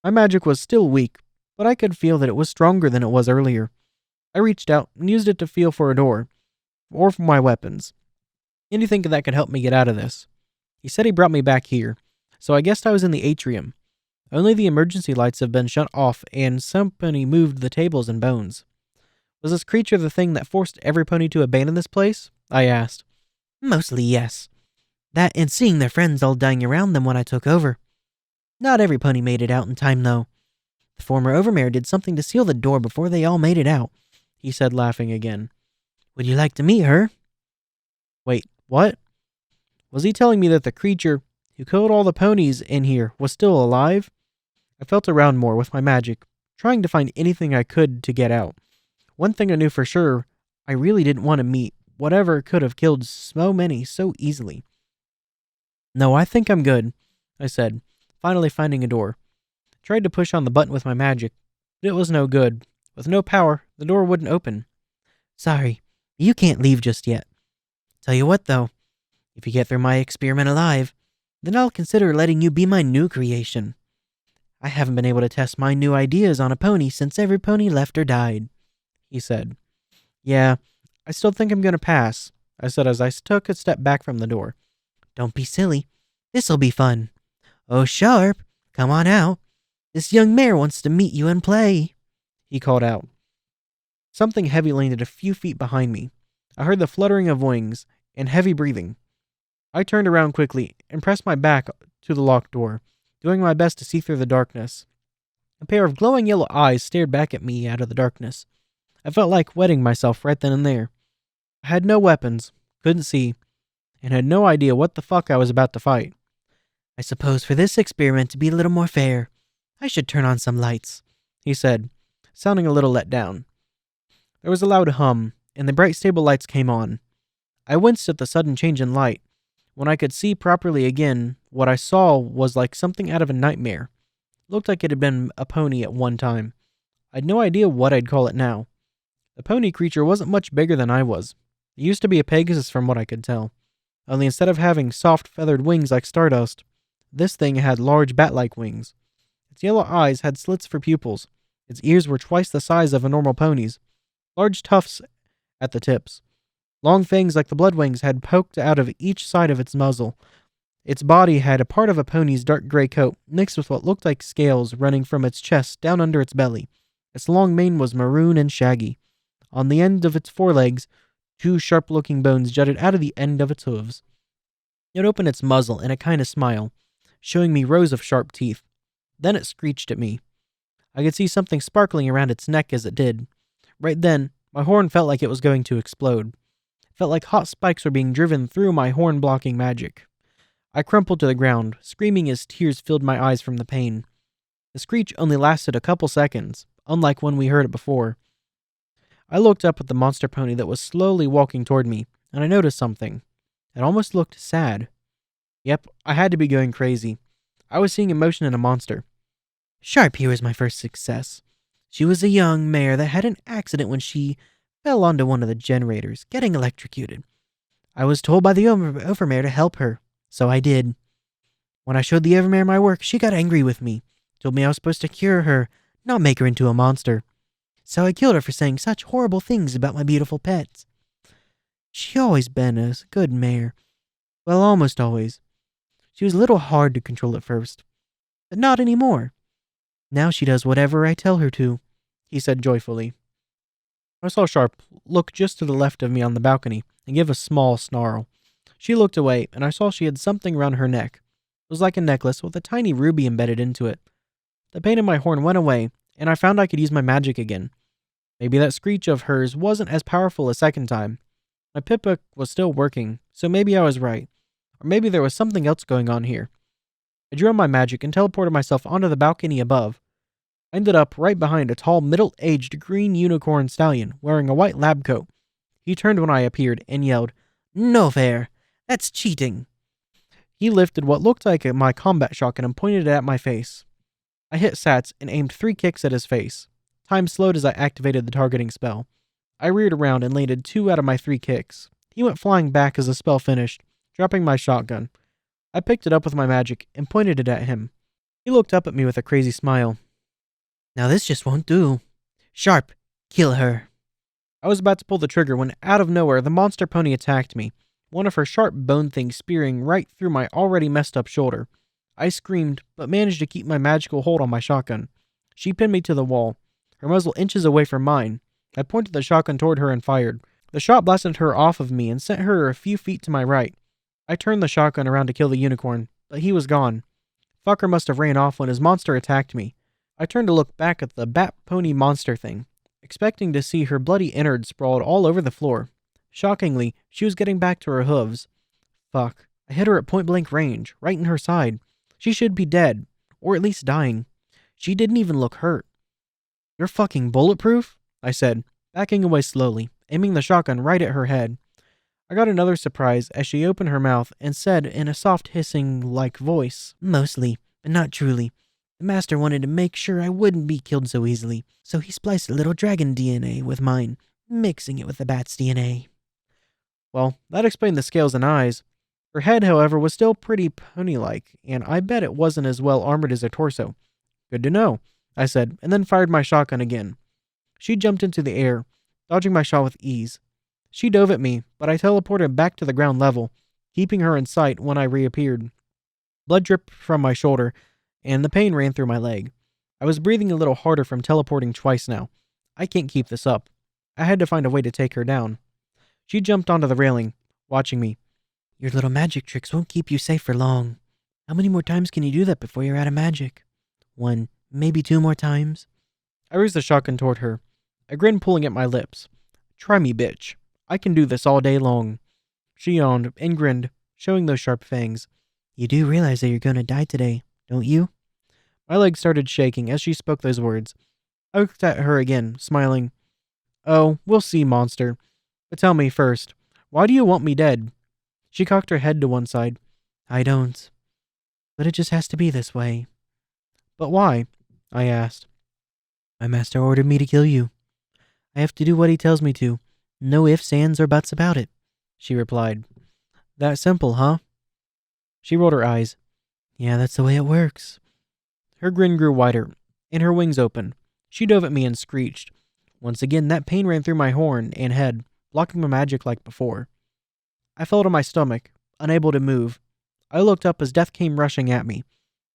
Speaker 1: My magic was still weak, but I could feel that it was stronger than it was earlier. I reached out and used it to feel for a door, or for my weapons. Anything that could help me get out of this. He said he brought me back here, so I guessed I was in the atrium. Only the emergency lights have been shut off, and somebody moved the tables and bones. Was this creature the thing that forced every pony to abandon this place? I asked. Mostly yes. That and seeing their friends all dying around them when I took over. Not every pony made it out in time, though. The former overmare did something to seal the door before they all made it out, he said, laughing again. Would you like to meet her? Wait, what? Was he telling me that the creature who killed all the ponies in here was still alive? I felt around more with my magic, trying to find anything I could to get out. One thing I knew for sure, I really didn't want to meet whatever could have killed so many so easily. No, I think I'm good, I said, finally finding a door. I tried to push on the button with my magic, but it was no good. With no power, the door wouldn't open. Sorry, you can't leave just yet. Tell you what, though, if you get through my experiment alive, then I'll consider letting you be my new creation. I haven't been able to test my new ideas on a pony since every pony left or died, he said. Yeah, I still think I'm going to pass, I said as I took a step back from the door. Don't be silly. This'll be fun. Oh, Sharp,
Speaker 2: Come on out. This young mare wants to meet you and play, he called out.
Speaker 1: Something heavy landed a few feet behind me. I heard the fluttering of wings and heavy breathing. I turned around quickly and pressed my back to the locked door, doing my best to see through the darkness. A pair of glowing yellow eyes stared back at me out of the darkness. I felt like wetting myself right then and there. I had no weapons, couldn't see, and had no idea what the fuck I was about to fight.
Speaker 2: I suppose for this experiment to be a little more fair, I should turn on some lights,
Speaker 1: he said, sounding a little let down. There was a loud hum, and the bright stable lights came on. I winced at the sudden change in light. When I could see properly again, what I saw was like something out of a nightmare. It looked like it had been a pony at one time. I'd no idea what I'd call it now. The pony creature wasn't much bigger than I was. It used to be a Pegasus from what I could tell. Only instead of having soft feathered wings like Stardust, this thing had large bat-like wings. Its yellow eyes had slits for pupils. Its ears were twice the size of a normal pony's. Large tufts at the tips. Long fangs like the blood wings had poked out of each side of its muzzle. Its body had a part of a pony's dark gray coat mixed with what looked like scales running from its chest down under its belly. Its long mane was maroon and shaggy. On the end of its forelegs, two sharp-looking bones jutted out of the end of its hooves. It opened its muzzle in a kind of smile, showing me rows of sharp teeth. Then it screeched at me. I could see something sparkling around its neck as it did. Right then, my horn felt like it was going to explode. It felt like hot spikes were being driven through my horn-blocking magic. I crumpled to the ground, screaming as tears filled my eyes from the pain. The screech only lasted a couple seconds, unlike when we heard it before. I looked up at the monster pony that was slowly walking toward me, and I noticed something. It almost looked sad. Yep, I had to be going crazy. I was seeing emotion in a monster.
Speaker 2: Sharp here was my first success. She was a young mare that had an accident when she fell onto one of the generators, getting electrocuted. I was told by the overmare to help her, so I did. When I showed the overmare my work, she got angry with me, told me I was supposed to cure her, not make her into a monster. So I killed her for saying such horrible things about my beautiful pets. She always been a good mare. Well, almost always. She was a little hard to control at first, but not anymore. Now she does whatever I tell her to,
Speaker 1: he said joyfully. I saw Sharp look just to the left of me on the balcony and give a small snarl. She looked away, and I saw she had something around her neck. It was like a necklace with a tiny ruby embedded into it. The pain in my horn went away, and I found I could use my magic again. Maybe that screech of hers wasn't as powerful a second time. My pip-book was still working, so maybe I was right. Or maybe there was something else going on here. I drew on my magic and teleported myself onto the balcony above. I ended up right behind a tall, middle-aged green unicorn stallion wearing a white lab coat. He turned when I appeared and yelled,
Speaker 2: "No fair! That's cheating!"
Speaker 1: He lifted what looked like my combat shotgun and pointed it at my face. I hit Sats and aimed 3 kicks at his face. Time slowed as I activated the targeting spell. I reared around and landed 2 out of my 3 kicks. He went flying back as the spell finished, dropping my shotgun. I picked it up with my magic and pointed it at him. He looked up at me with a crazy smile.
Speaker 2: "Now this just won't do. Sharp, kill her."
Speaker 1: I was about to pull the trigger when out of nowhere the monster pony attacked me, one of her sharp bone things spearing right through my already messed up shoulder. I screamed, but managed to keep my magical hold on my shotgun. She pinned me to the wall, her muzzle inches away from mine. I pointed the shotgun toward her and fired. The shot blasted her off of me and sent her a few feet to my right. I turned the shotgun around to kill the unicorn, but he was gone. Fucker must have ran off when his monster attacked me. I turned to look back at the bat pony monster thing, expecting to see her bloody innards sprawled all over the floor. Shockingly, she was getting back to her hooves. Fuck. I hit her at point-blank range, right in her side. She should be dead, or at least dying. She didn't even look hurt. "You're fucking bulletproof?" I said, backing away slowly, aiming the shotgun right at her head. I got another surprise as she opened her mouth and said in a soft hissing-like voice,
Speaker 2: "Mostly, but not truly. The master wanted to make sure I wouldn't be killed so easily, so he spliced a little dragon DNA with mine, mixing it with the bat's DNA."
Speaker 1: Well, that explained the scales and eyes. Her head, however, was still pretty pony-like, and I bet it wasn't as well armored as her torso. "Good to know," I said, and then fired my shotgun again. She jumped into the air, dodging my shot with ease. She dove at me, but I teleported back to the ground level, keeping her in sight when I reappeared. Blood dripped from my shoulder, and the pain ran through my leg. I was breathing a little harder from teleporting twice now. I can't keep this up. I had to find a way to take her down. She jumped onto the railing, watching me.
Speaker 2: Your little magic tricks won't keep you safe for long. How many more times can you do that before you're out of magic? 1, maybe 2 more times?
Speaker 1: I raised the shotgun toward her, a grin pulling at my lips. Try me, bitch. I can do this all day long. She yawned and grinned, showing those sharp fangs.
Speaker 2: You do realize that you're going to die today, don't you?
Speaker 1: My legs started shaking as she spoke those words. I looked at her again, smiling. Oh, we'll see, monster. But tell me first, why do you want me dead? She cocked her head to one side.
Speaker 2: I don't. But it just has to be this way.
Speaker 1: But why? I asked.
Speaker 2: My master ordered me to kill you. I have to do what he tells me to. No ifs, ands, or buts about it, she replied.
Speaker 1: That simple, huh? She rolled her eyes.
Speaker 2: Yeah, that's the way it works.
Speaker 1: Her grin grew wider, and her wings opened. She dove at me and screeched. Once again, that pain ran through my horn and head, blocking my magic like before. I fell to my stomach, unable to move. I looked up as death came rushing at me.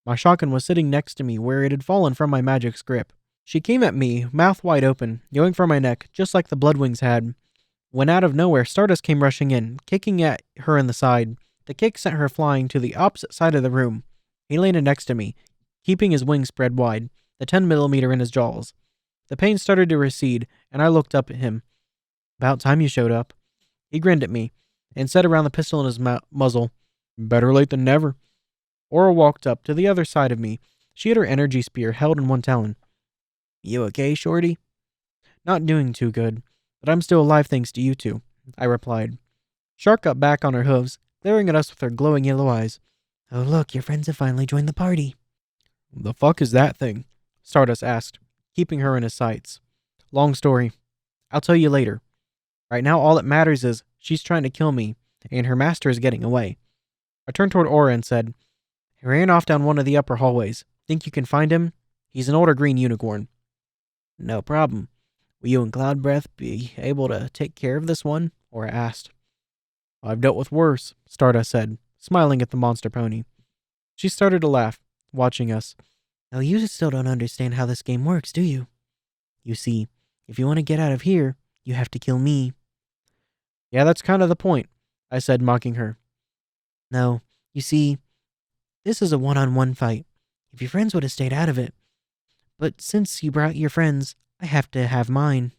Speaker 1: My shotgun was sitting next to me where it had fallen from my magic's grip. She came at me, mouth wide open, going for my neck, just like the Bloodwings had. When out of nowhere, Stardust came rushing in, kicking at her in the side. The kick sent her flying to the opposite side of the room. He landed next to me, keeping his wings spread wide, the 10mm in his jaws. The pain started to recede, and I looked up at him. About time you showed up. He grinned at me, and set around the pistol in his muzzle. Better late than never. Aura walked up to the other side of me. She had her energy spear held in one talon. You okay, Shorty? Not doing too good, but I'm still alive thanks to you two, I replied. Shark got back on her hooves, glaring at us with her glowing yellow eyes.
Speaker 2: Oh look, your friends have finally joined the party.
Speaker 1: The fuck is that thing? Stardust asked, keeping her in his sights. Long story. I'll tell you later. Right now all that matters is she's trying to kill me, and her master is getting away. I turned toward Aura and said, He ran off down one of the upper hallways. Think you can find him? He's an older green unicorn. No problem. Will you and Cloud Breath be able to take care of this one? Aura asked. I've dealt with worse, Stardust said, smiling at the monster pony. She started to laugh, watching us.
Speaker 2: Oh, you still don't understand how this game works, do you? You see, if you want to get out of here, you have to kill me.
Speaker 1: Yeah, that's kind of the point, I said, mocking her.
Speaker 2: No, you see, this is a one-on-one fight. If your friends would have stayed out of it. But since you brought your friends, I have to have mine,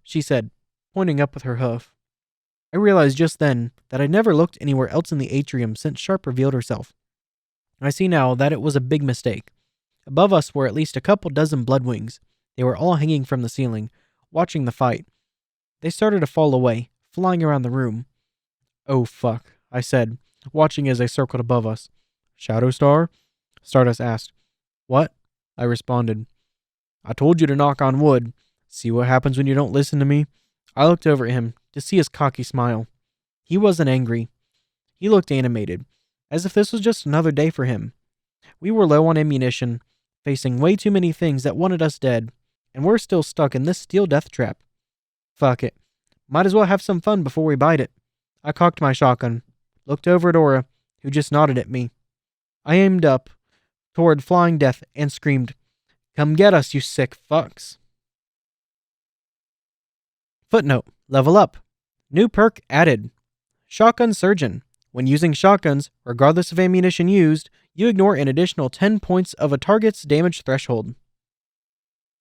Speaker 1: she said, pointing up with her hoof. I realized just then that I'd never looked anywhere else in the atrium since Sharp revealed herself. I see now that it was a big mistake. Above us were at least a couple dozen Bloodwings. They were all hanging from the ceiling, watching the fight. They started to fall away, flying around the room. Oh fuck, I said, watching as they circled above us. Shadow Star? Stardust asked. What? I responded. I told you to knock on wood. See what happens when you don't listen to me? I looked over at him to see his cocky smile. He wasn't angry. He looked animated, as if this was just another day for him. We were low on ammunition, facing way too many things that wanted us dead, and we're still stuck in this steel death trap. Fuck it. Might as well have some fun before we bite it. I cocked my shotgun, looked over at Aura, who just nodded at me. I aimed up toward flying death and screamed, Come get us, you sick fucks. Footnote. Level up. New perk added. Shotgun Surgeon. When using shotguns, regardless of ammunition used, you ignore an additional 10 points of a target's damage threshold.